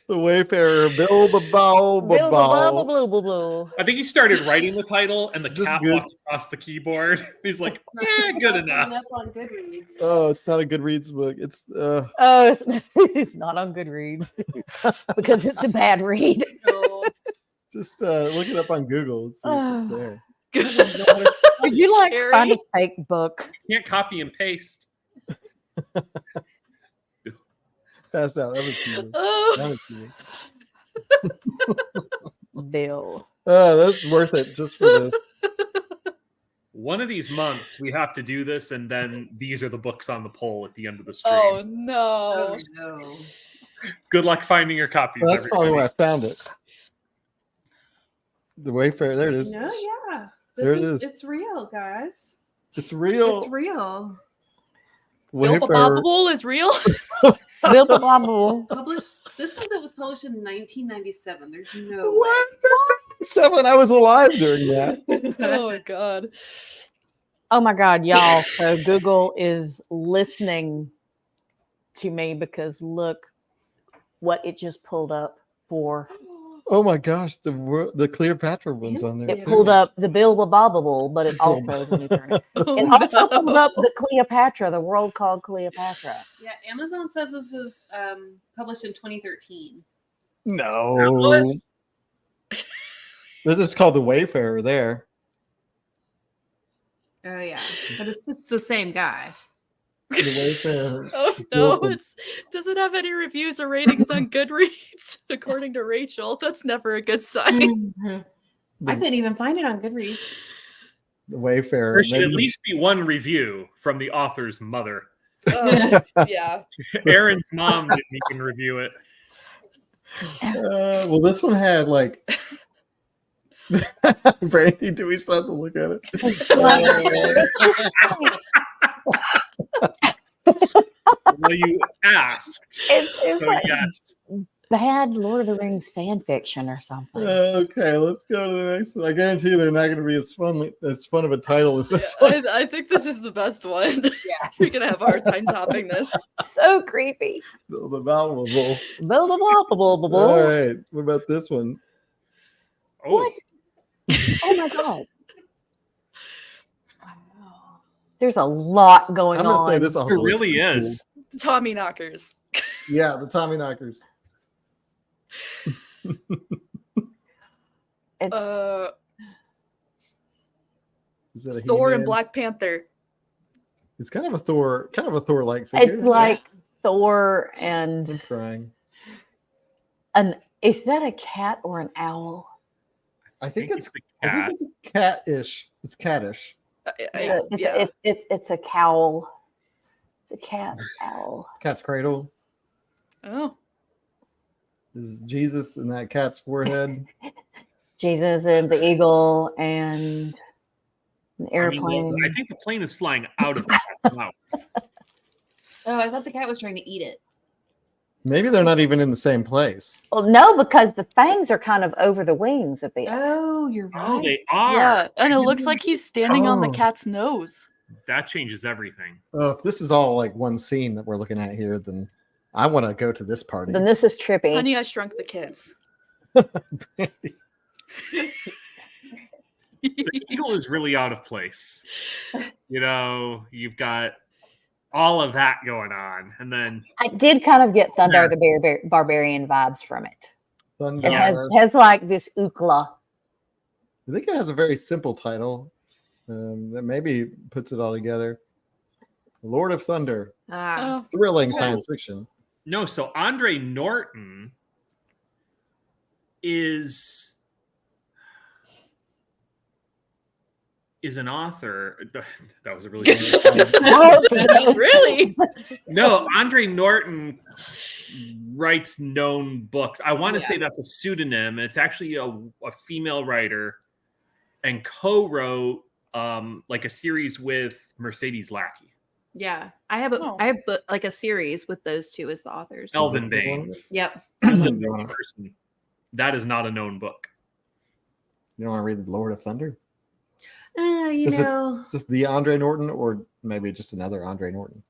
The Wayfarer, Bill the Bow, Bill the Bow. Blue, blue, blue. I think he started writing the title, and the Just cat good. walked across the keyboard. He's like, It's good not enough. coming up on Goodreads. Oh, it's not a Goodreads book. It's Oh, it's not on Goodreads because it's a bad read. No. just look it up on Google and see if it's there. Would you like Scary. find a fake book? Can't copy and paste. Pass out. That was cute. Oh. That was cute. Bill. Oh, that's worth it just for this. One of these months, we have to do this, and then these are the books on the poll at the end of the stream. Oh no. no. Good luck finding your copies. Well, that's probably everybody. where I found it. The Wayfarer. There it is. No, yeah. There it is. It's real, guys. It's real. It's real. Bill the Wayfarer. Bobbable is real. Bill the Blue. Published. This says it was published in 1997. There's no What? 7. I was alive during that. Oh my god. Oh my God, y'all. So Google is listening to me because look what it just pulled up for. Oh my gosh, the Cleopatra one's on there. It too. pulled up the Bill the Bobbable, but it also let me turn it. Oh, It also no. pulled up the Cleopatra, the world called Cleopatra. Yeah, Amazon says this was published in 2013. No. This is called the Wayfarer there. Oh yeah, but it's the same guy. The Wayfarer. Oh no, Welcome. it doesn't have any reviews or ratings on Goodreads, according to Rachel. That's never a good sign. I couldn't even find it on Goodreads. The Wayfarer. There should at Maybe- least be one review from the author's mother. Yeah. Aaron's mom didn't even review it. Well, this one had like. Brandy, do we still have to look at it? Well, you asked. It's So like yes. bad Lord of the Rings fan fiction or something. Okay, let's go to the next one. I guarantee you they're not going to be as fun of a title as this Yeah, one. I think this is the best one. Yeah. We're gonna have a hard time topping this. So creepy. The valuable. Bill the Bobbable. All right, what about this one? Oh, What? Oh my God. Wow. There's a lot going I'm gonna on. say this also it really looks is. Tommy Knockers. cool. Yeah, the Tommy Knockers. It's Is that a Thor and He-Man? Black Panther. It's kind of a Thor-like figure. it's like Thor and I'm crying. is that a cat or an owl? I think it's. a I think cat. it's a cat-ish. It's cattish. It's a cowl. It's a cat owl. Cat's cradle. Oh. Is Jesus in that cat's forehead? Jesus and the eagle and an I mean, airplane. I think the plane is flying out of the cat's mouth. Oh, I thought the cat was trying to eat it. Maybe they're not even in the same place. Well, no, because the fangs are kind of over the wings a bit. Oh, you're Oh, right. they are. Yeah, and it looks like he's standing on the Oh. cat's nose. That changes everything. If this is all like one scene that we're looking at here, then I want to go to this party. Then this is trippy. Honey, I Shrunk the Kids. The eagle is really out of place. You know, you've got all of that going on, and then I did kind of get Thunder Yeah. the Barbarian vibes from it. Thunder. It has like this ookla. I think it has a very simple title that maybe puts it all together. Lord of Thunder, Ah, Oh, thrilling Oh. science fiction. no. So Andre Norton is an author. That was a really good really? no. Andre Norton writes known books. I want to Yeah. say that's a pseudonym. It's actually a female writer, and co-wrote like a series with Mercedes Lackey, yeah. I have Oh. like a series with those two as the authors. Elvin Is this the Bane. one? Yep. That's a Mhm. known person. That is not a known book. You don't want to read the Lord of Thunder? You Is it- know, Is this the Andre Norton or maybe just another Andre Norton?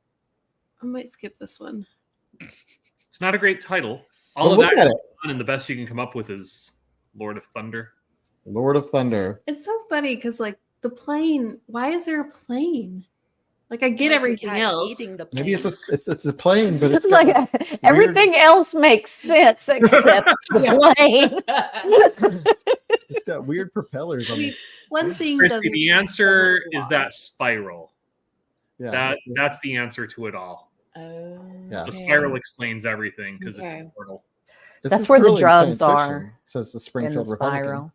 I might skip this one. It's not a great title. All But of look that at it. and the best you can come up with is Lord of Thunder. Lord of Thunder. It's so funny because like the plane. Why is there a plane? Like I get Why is the everything cat else. eating the Maybe it's plane? it's a plane, but It's it's got like weird- everything else makes sense except the plane. it's got weird propellers I on mean, it. one thing. Christy, doesn't- the answer doesn't is belong. that spiral. Yeah, That's the answer to it all. Oh, Yeah. The okay. spiral explains everything because it's Okay. a portal. This That's is where the thrilling drugs science are fiction, says the in the Springfield Republican. spiral.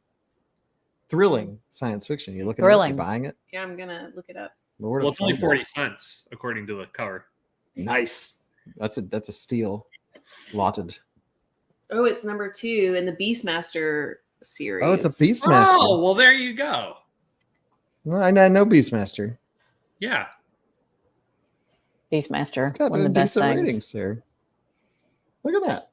Thrilling science fiction. You looking Thrilling. at it? You buying it? Yeah, I'm gonna look it up. Lord Well, of it's only Thunder. 40 cents according to the cover. Nice. That's a steal. Lotted. Oh, it's number 2 in the Beastmaster series. Oh, it's a Beastmaster. Oh, well, there you go. Well, I know Beastmaster. Yeah. Beastmaster, It's got one of the best decent things. ratings there. Look at that.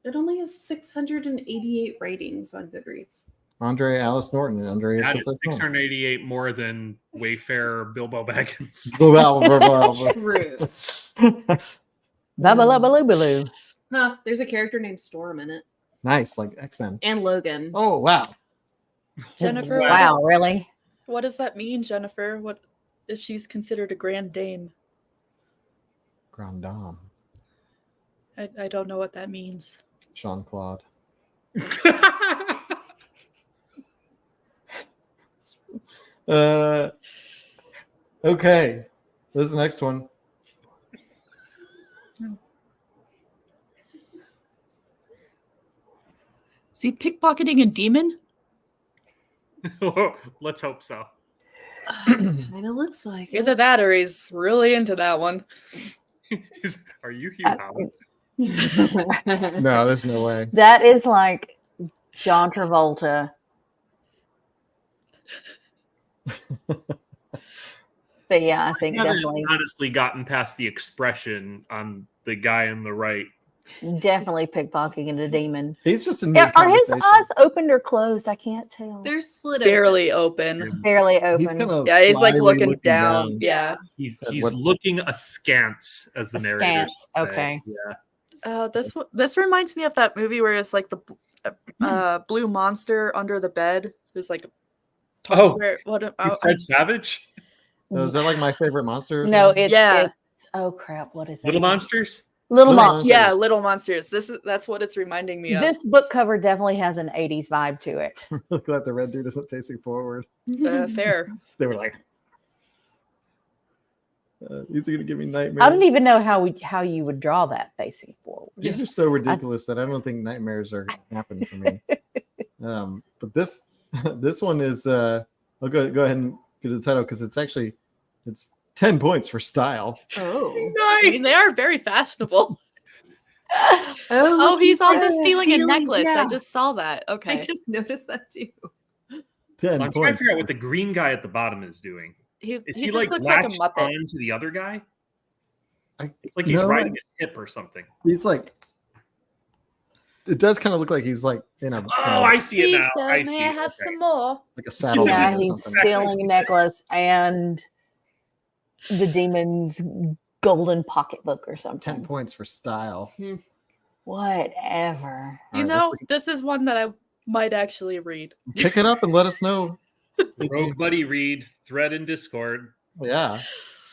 It only has 688 ratings on Goodreads. Andre Alice Norton and Andreas That the is First One. 688 more than Wayfarer Bilbo Baggins. Blah, blah, blah, blah, True. Babaloo. Huh, there's a character named Storm in it. Nice, like X-Men. And Logan. Oh, wow. Jennifer, Wow, really? what does that mean, Jennifer? What if she's considered a grand dame? Grand Dame. I don't know what that means. Jean-Claude. Okay. This is the next one. Is he pickpocketing a demon? Let's hope so. Kind of looks like Either that or he's really into that one. Are you Hugh Howard? it. No, there's no way. That is like John Travolta. But yeah, I think I haven't definitely honestly gotten past the expression on the guy on the right. pickpocketing a demon. He's just in Yeah, are his mid-conversation. eyes opened or closed? I can't tell. They're slit open. Barely open. Barely He's open. kind of Yeah, he's like slyly looking down. Yeah. He's What- looking askance, as the narrator Askance, say. okay. Yeah. This reminds me of that movie where it's like the blue monster under the bed who's like Oh, where, what you Fred Savage? Oh, is that like My Favorite Monster? Or No, something? it's oh crap, what is it? Little Monsters? Little Little Monsters. yeah, Little Monsters. That's what it's reminding me of. This book cover definitely has an 80s vibe to it. Look at the red dude isn't facing forward. Fair. They were like, these are going to give me nightmares. I don't even know how you would draw that facing forward. These are so ridiculous that I don't think nightmares are going to happen for me. But this one is, I'll go ahead and go to the title because it's 10 points for style. Oh. I mean, they are very fashionable. Oh, Oh, look, he's also got stealing a necklace. yeah. I just saw that. Okay. I just noticed that too. 10 I'm trying to points. figure out what the green guy at the bottom is doing. Is he just like looks like a latched Muppet. on to the other guy? I- It's like he's no, riding his hip or something. He's like, it does kind of look like he's like in a, Oh, I see it now. I see. May I have Okay. some more? like a saddle. Yeah, or he's something. stealing a necklace and the demon's golden pocketbook or 10 something. points for style. Whatever. You All right, know, let's this is one that I might actually read. pick it up and let us know. Rogue Buddy read thread in Discord. Yeah.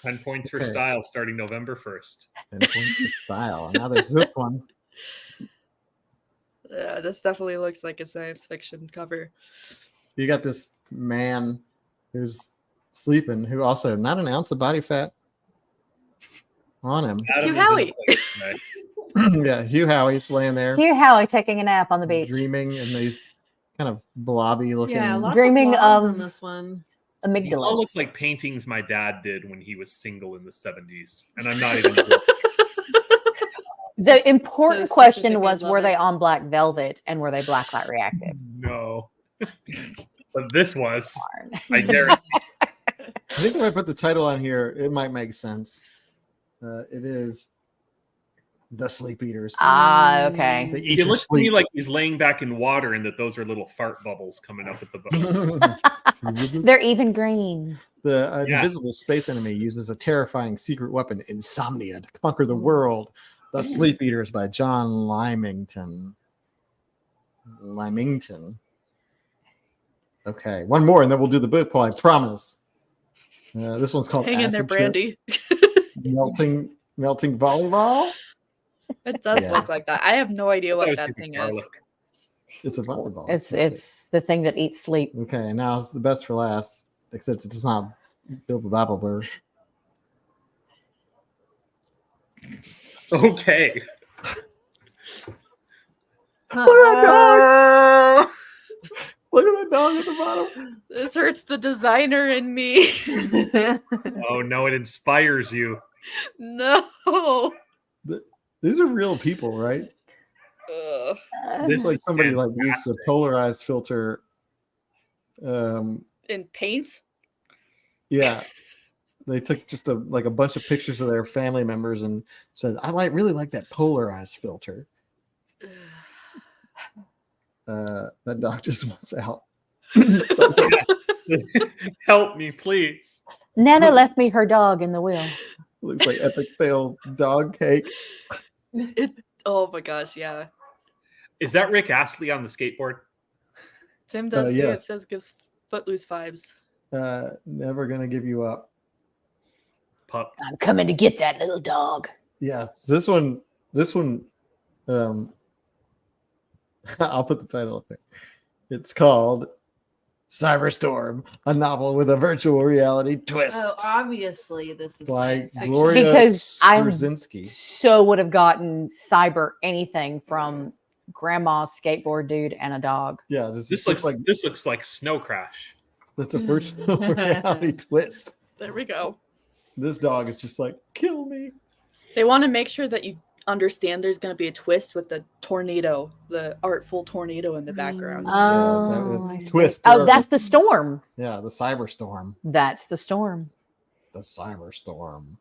10 points for Okay. style starting November 1st. 10 points for style. Now there's this one. Yeah, this definitely looks like a science fiction cover. You got this man who's sleeping, who also not an ounce of body fat on him. Hugh is in Howey. place today. Yeah, Hugh Howie's laying there Here, Howie taking a nap on the beach. dreaming in these kind of blobby looking. Yeah, lots Dreaming of blobs of- on this one. These all Amygdalas. look like paintings my dad did when he was single in the 70s. And I'm not even joking. The important So question specific, I was, love were they it. on black velvet and were they blacklight reactive? No. But this was, Darn. I guarantee. I think if I put the title on here, it might make sense. It is The Sleep Eaters. Ah, okay. They eat It your looks to me sleep. like he's laying back in water and that those are little fart bubbles coming up at the bottom. They're even green. The Yeah. invisible space enemy uses a terrifying secret weapon, insomnia, to conquer the world. The Sleep Eaters by John Lymington. Okay, one more, and then we'll do the book poll. I promise. This one's called Hang in there, Acid Trip. Brandy. Melting volleyball. It does Yeah. look like that. I have no idea That what was that gonna be thing is. garlic. It's a volleyball. It's the thing that eats sleep. Okay, now it's the best for last, except it's not Bilbo Babbleberg. Okay. Look at that dog! Look at that dog at the bottom. This hurts the designer in me. Oh no, it inspires you. No. These are real people, right? Ugh. It's like is somebody like used the fantastic. polarized filter. In paint? Yeah, they took just a bunch of pictures of their family members and said, "I really like that polarized filter." That dog just wants out. Help me, please. Nana left me her dog in the wheel. Looks like epic fail dog cake. Oh my gosh, yeah. Is that Rick Astley on the skateboard? Tim does say yes. it says gives Footloose vibes. Never gonna give you up. Pup. I'm coming to get that little dog. Yeah, this one. I'll put the title up there. It's called Cyberstorm, a novel with a virtual reality twist Oh, obviously this is by science fiction. Gloria Because I'm Skrzynski. So would have gotten cyber anything from grandma's skateboard dude and a dog. Yeah, This looks like Snow Crash. that's a virtual reality twist. There we go. This dog is just like, kill me. They want to make sure that you understand there's going to be a twist with the tornado, the artful tornado in the background. I see. Twist. Oh, that's the storm. Yeah, the cyberstorm. That's the storm. The cyberstorm.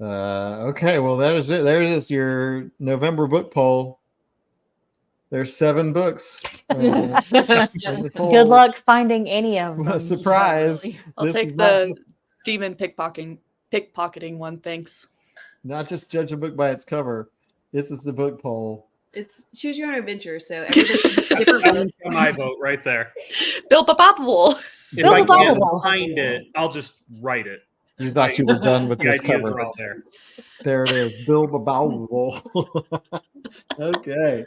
Okay, well that is it. There it is, your November book poll. There's 7 books. in the poll. Good luck finding any of What a them. surprise. I'll This take is not the just- demon pickpocketing one, thanks. Not just judge a book by its cover. This is the book poll. It's choose your own adventure, so everybody's different ones. That's my vote right there. Bill Papapple. If Build I a can't bubble. find it, I'll just write it. You thought you were done with The this ideas cover. are all there. There it is. Bill Babowel. Okay.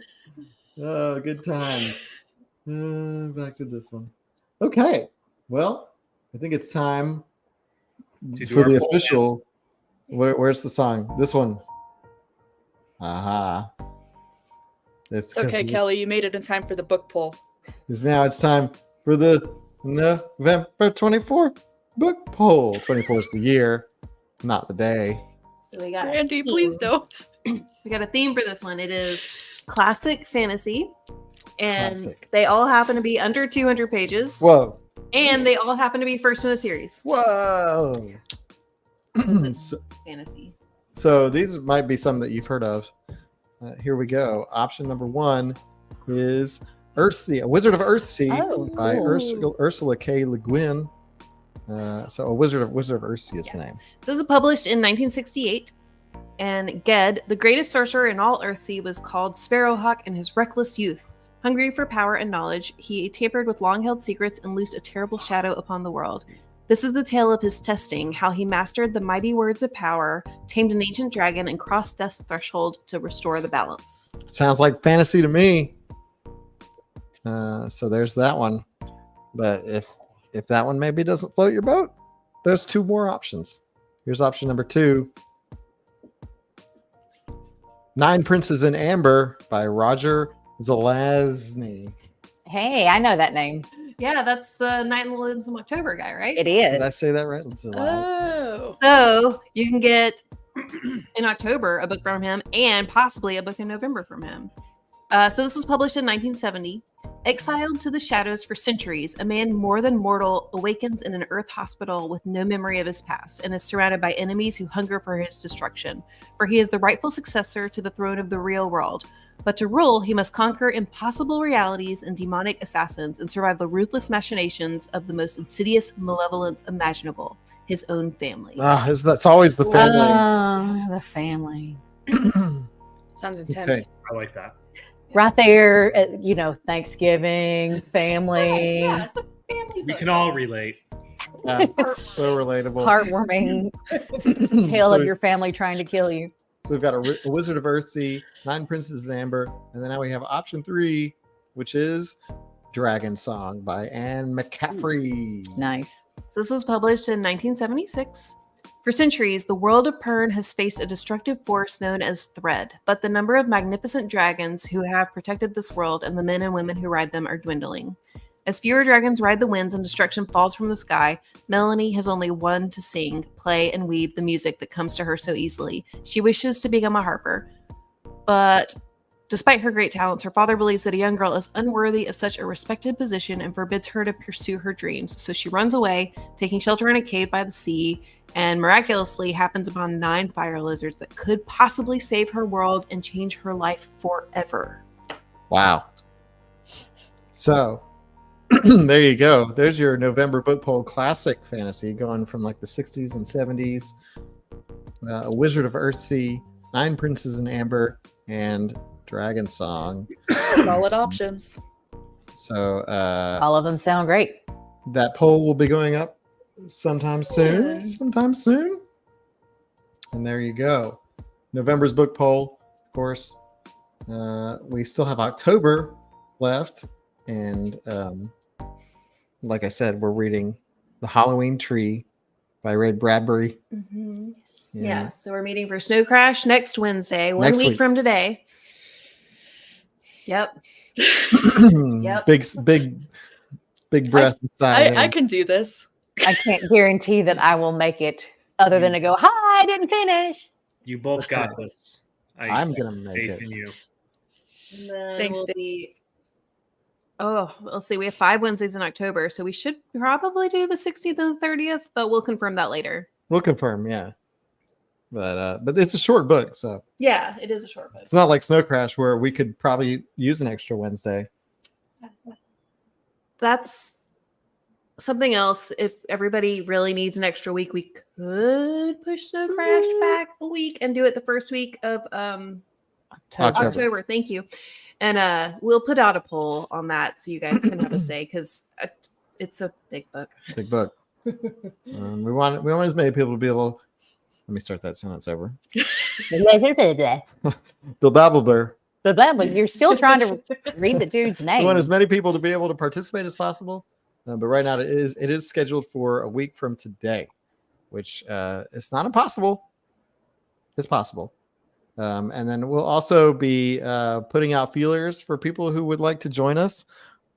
Oh, good times. Back to this one. Okay. Well, I think it's time To do for our the poll, official. Where's the song? This one. Aha. It's okay, Kelly. You made it in time for the book poll. Because now it's time for the November 24 book poll. 24 is the year, not the day. So we got Brandy, please don't. we got a theme for this one. It is classic fantasy, and Classic. they all happen to be under 200 pages, Whoa. and they all happen to be first in a series. Whoa. Because it's so, fantasy. so these might be some that you've heard of. Here we go. Option number 1 is Earthsea, A Wizard of Earthsea Oh, by cool. Ursula K. Le Guin. So Wizard of Earthsea is the name. So this was published in 1968, and Ged, the greatest sorcerer in all Earthsea, was called Sparrowhawk in his reckless youth. Hungry for power and knowledge, he tampered with long-held secrets and loosed a terrible shadow upon the world. This is the tale of his testing, how he mastered the mighty words of power, tamed an ancient dragon, and crossed death's threshold to restore the balance. Sounds like fantasy to me. So there's that one. But if that one maybe doesn't float your boat, there's 2 more options. Here's option number 2. 9 Princes in Amber by Roger Zelazny. Hey, I know that name. Yeah, that's the Night in the Woods in October guy, right? It Did I is. say that right? Oh. So you can get in October a book from him and possibly a book in November from him. So this was published in 1970. Exiled to the shadows for centuries, a man more than mortal awakens in an Earth hospital with no memory of his past and is surrounded by enemies who hunger for his destruction. For he is the rightful successor to the throne of the real world. But to rule, he must conquer impossible realities and demonic assassins and survive the ruthless machinations of the most insidious malevolence imaginable. his own family. That's always the family. The family. Sounds intense. Okay. I like that. Right there, Thanksgiving, family, Yeah, it's a family We book. can all relate. Yeah, so relatable. heartwarming tale of your family trying to kill you. So we've got a Wizard of Earthsea, 9 Princesses Amber, and then now we have option 3, which is Dragon Song by Anne McCaffrey. Nice. So this was published in 1976. For centuries, the world of Pern has faced a destructive force known as Thread, but the number of magnificent dragons who have protected this world and the men and women who ride them are dwindling. As fewer dragons ride the winds and destruction falls from the sky, Melanie has only one to sing, play, and weave the music that comes to her so easily. She wishes to become a harper. But despite her great talents, her father believes that a young girl is unworthy of such a respected position and forbids her to pursue her dreams. So she runs away, taking shelter in a cave by the sea, and miraculously happens upon 9 fire lizards that could possibly save her world and change her life forever. Wow. So there you go. There's your November book poll classic fantasy going from like the 60s and 70s. A Wizard of Earthsea, 9 Princes in Amber, and Dragon Song. Solid options. So All of them sound great. that poll will be going up sometime soon. And there you go. November's book poll, of course. We still have October left. And like I said, we're reading The Halloween Tree by Ray Bradbury. Mm-hmm. Yeah. Yeah, so we're meeting for Snow Crash next Wednesday, one Next week week. from today. Yep. Yep. Big breath inside. I can do this. I can't guarantee that I will make it other than to go, hi, I didn't finish. You both got this. I'm gonna make faith it. in you. And then Thanks, we'll Dave. be. Oh, let's see. We have 5 Wednesdays in October, so we should probably do the 16th and the 30th, but we'll confirm that later. We'll confirm, yeah. But it's a short book, so Yeah, it is a short book. it's not like Snow Crash where we could probably use an extra Wednesday. That's something else. If everybody really needs an extra week, we could push Snow Crash back a week and do it the first week of October. October. Thank you. And we'll put out a poll on that so you guys can have a say because it's a big book. Big book. We want as many people to be able. Let me start that sentence over. Bill Babbler. But you're still trying to read the dude's We name. want as many people to be able to participate as possible. But right now it is scheduled for a week from today, which it's not impossible. It's possible. And then we'll also be putting out feelers for people who would like to join us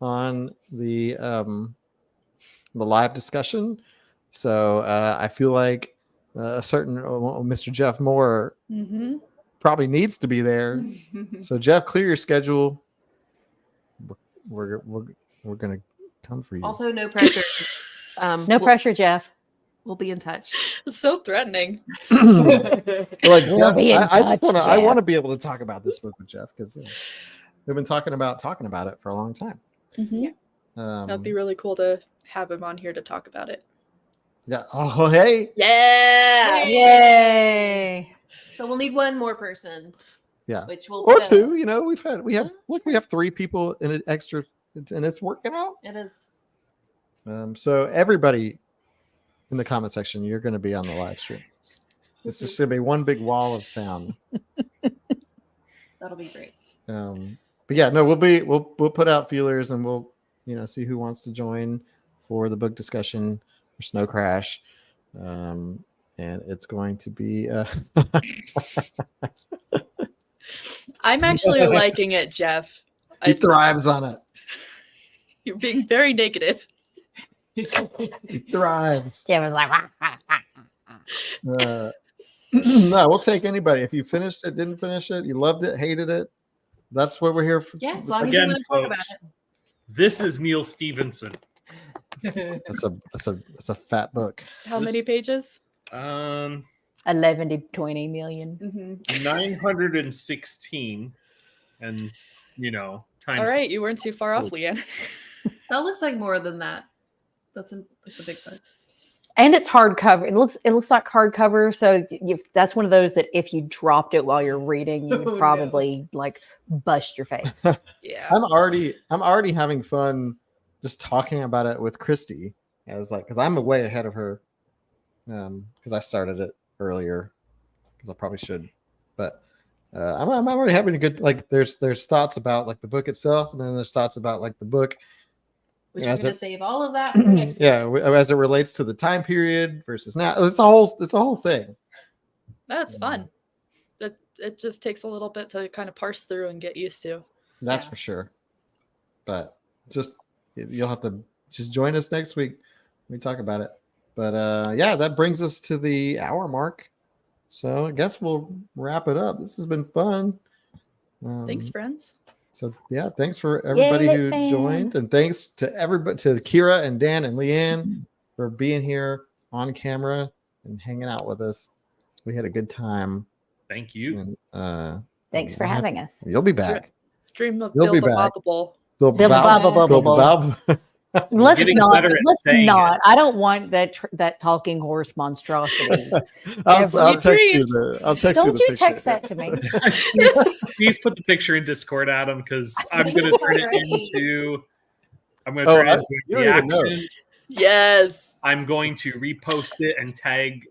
on the live discussion. So I feel like a certain Mr. Jeff Moore Mm-hmm. probably needs to be there. So Jeff, clear your schedule. We're gonna come for you. Also, no pressure. No pressure, Jeff. We'll be in touch. So threatening. Like We'll Jeff, be in I touch, want Jeff. to be able to talk about this book with Jeff because we've been talking about it for a long time. Mm-hmm. That'd be really cool to have him on here to talk about it. Yeah. Oh, hey. Yeah. Yay. So we'll need one more person. Yeah. Which will Or 2. You know, we have 3 people in it extra, and it's working out. It is. So everybody in the comment section, you're going to be on the live stream. It's just going to be one big wall of sound. That'll be great. But yeah, no, we'll put out feelers and we'll see who wants to join for the book discussion for Snow Crash, and it's going to be. I'm actually liking it, Jeff. He thrives on it. You're being very negative. He thrives. Jeff was like, No, we'll take anybody. If you finished it, didn't finish it, you loved it, hated it, that's what we're here for. Yeah, as long as you Again, want to talk about folks, it. this is Neil Stevenson. That's a fat book. How many pages? 11 to 20 million. Mm-hmm. 916, and times. All right, you weren't too far off, Leigh Ann. That looks like more than that. That's a big book. And it's hardcover. It looks like hardcover. So that's one of those that if you dropped it while you're reading, you Oh, would no. probably like bust your face. Yeah. I'm already having fun just talking about it with Christy. I was like, because I'm way ahead of her, because I started it earlier, because I probably should, but I'm already having a good like. There's thoughts about like the book itself, and then there's thoughts about like the book. Which Yeah, we're so- going to save all of that for next week. Yeah, as it relates to the time period versus now. It's a whole thing. That's fun. It just takes a little bit to kind of parse through and get used to. That's Yeah. for sure. But just you'll have to just join us next week. We talk about it. But yeah, that brings us to the hour mark. So I guess we'll wrap it up. This has been fun. Thanks, friends. So yeah, thanks for everybody Yay, who fam. joined, and thanks to everybody, to Kira and Dan and Leigh Ann for being here on camera and hanging out with us. We had a good time. Thank you. And Thanks for having us. You'll be back. Dream of You'll be Bilbo back. Bobbable. Let's Getting not. better at Let's saying not. I don't want that talking horse monstrosity. I'll Sweet text you dreams. I'll text Don't you the you picture. text that to me? Please put the picture in Discord, Adam, because I'm going to turn it into. I'm going to Oh, turn it into you a don't even know. reaction. Yes. I'm going to repost it and tag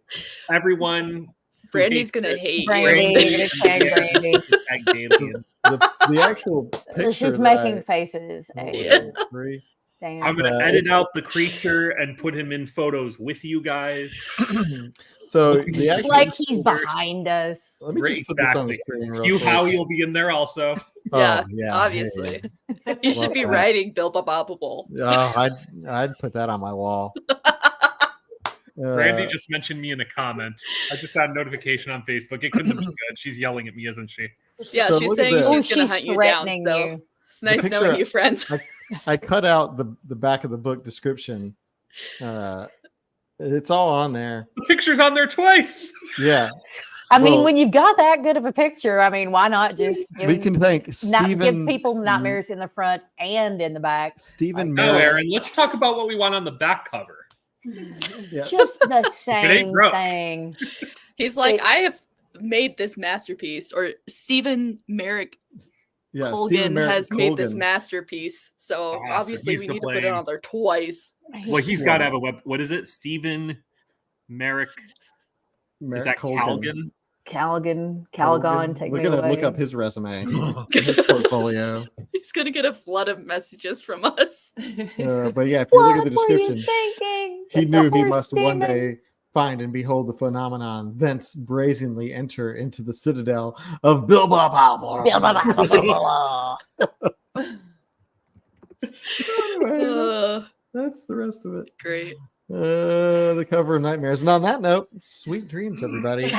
everyone. who Brandy's hates gonna it. hate Brandy, you. you're gonna tag Brandy. Tag Daly. The actual picture. She's that making I- faces. One, Hey, two, three. damn. I'm going to edit out the creature and put him in photos with you guys. So the actual, Like he's folders. behind us. let me just put this on the Exactly. screen real Hugh quick. Howie will be in there also. Yeah, Oh, yeah, obviously. hey. You should Love be that. writing Bilbo Bobbable. Oh, I'd put that on my wall. Brandy just mentioned me in a comment. I just got a notification on Facebook. It couldn't have been good. She's yelling at me, isn't she? Yeah, So she's look at saying this. Oh, she's gonna she's hunt you down. threatening So you. it's nice picture- knowing you, friends. I cut out the back of the book description. It's all on there. The picture's on there twice. Yeah, I mean, Well, when you've got that good of a picture, I mean, why not just we can thank give Stephen. people nightmares in the front and in the back? Stephen No, Merritt. Aaron, let's talk about what we want on the back cover. Yeah. Just the same broke. thing. He's like, It's- I have made this masterpiece, or Stephen Merrick Yeah, Stephen Colgan Merritt has made this Colgan. masterpiece. So Ah, so obviously he's we to need to put it blame. on there twice. Well, he's Yeah. got to have a web. What is it? Stephen Merrick. Merritt Is that Colgan. Callaghan, take We're me gonna away. look up his resume, his portfolio. He's gonna get a flood of messages from us. But yeah, if you look at the What were you description, thinking? he It's knew a he horse must one demon. day find and behold the phenomenon, thence brazenly enter into the citadel of Bilbo. Anyway, that's the rest of it. Great. The cover of Nightmares. And on that note, sweet dreams, everybody.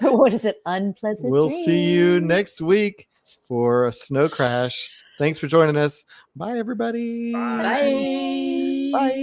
What is it? Unpleasant. We'll see you dreams. next week for a Snow Crash. Thanks for joining us. Bye, everybody. Bye. Bye.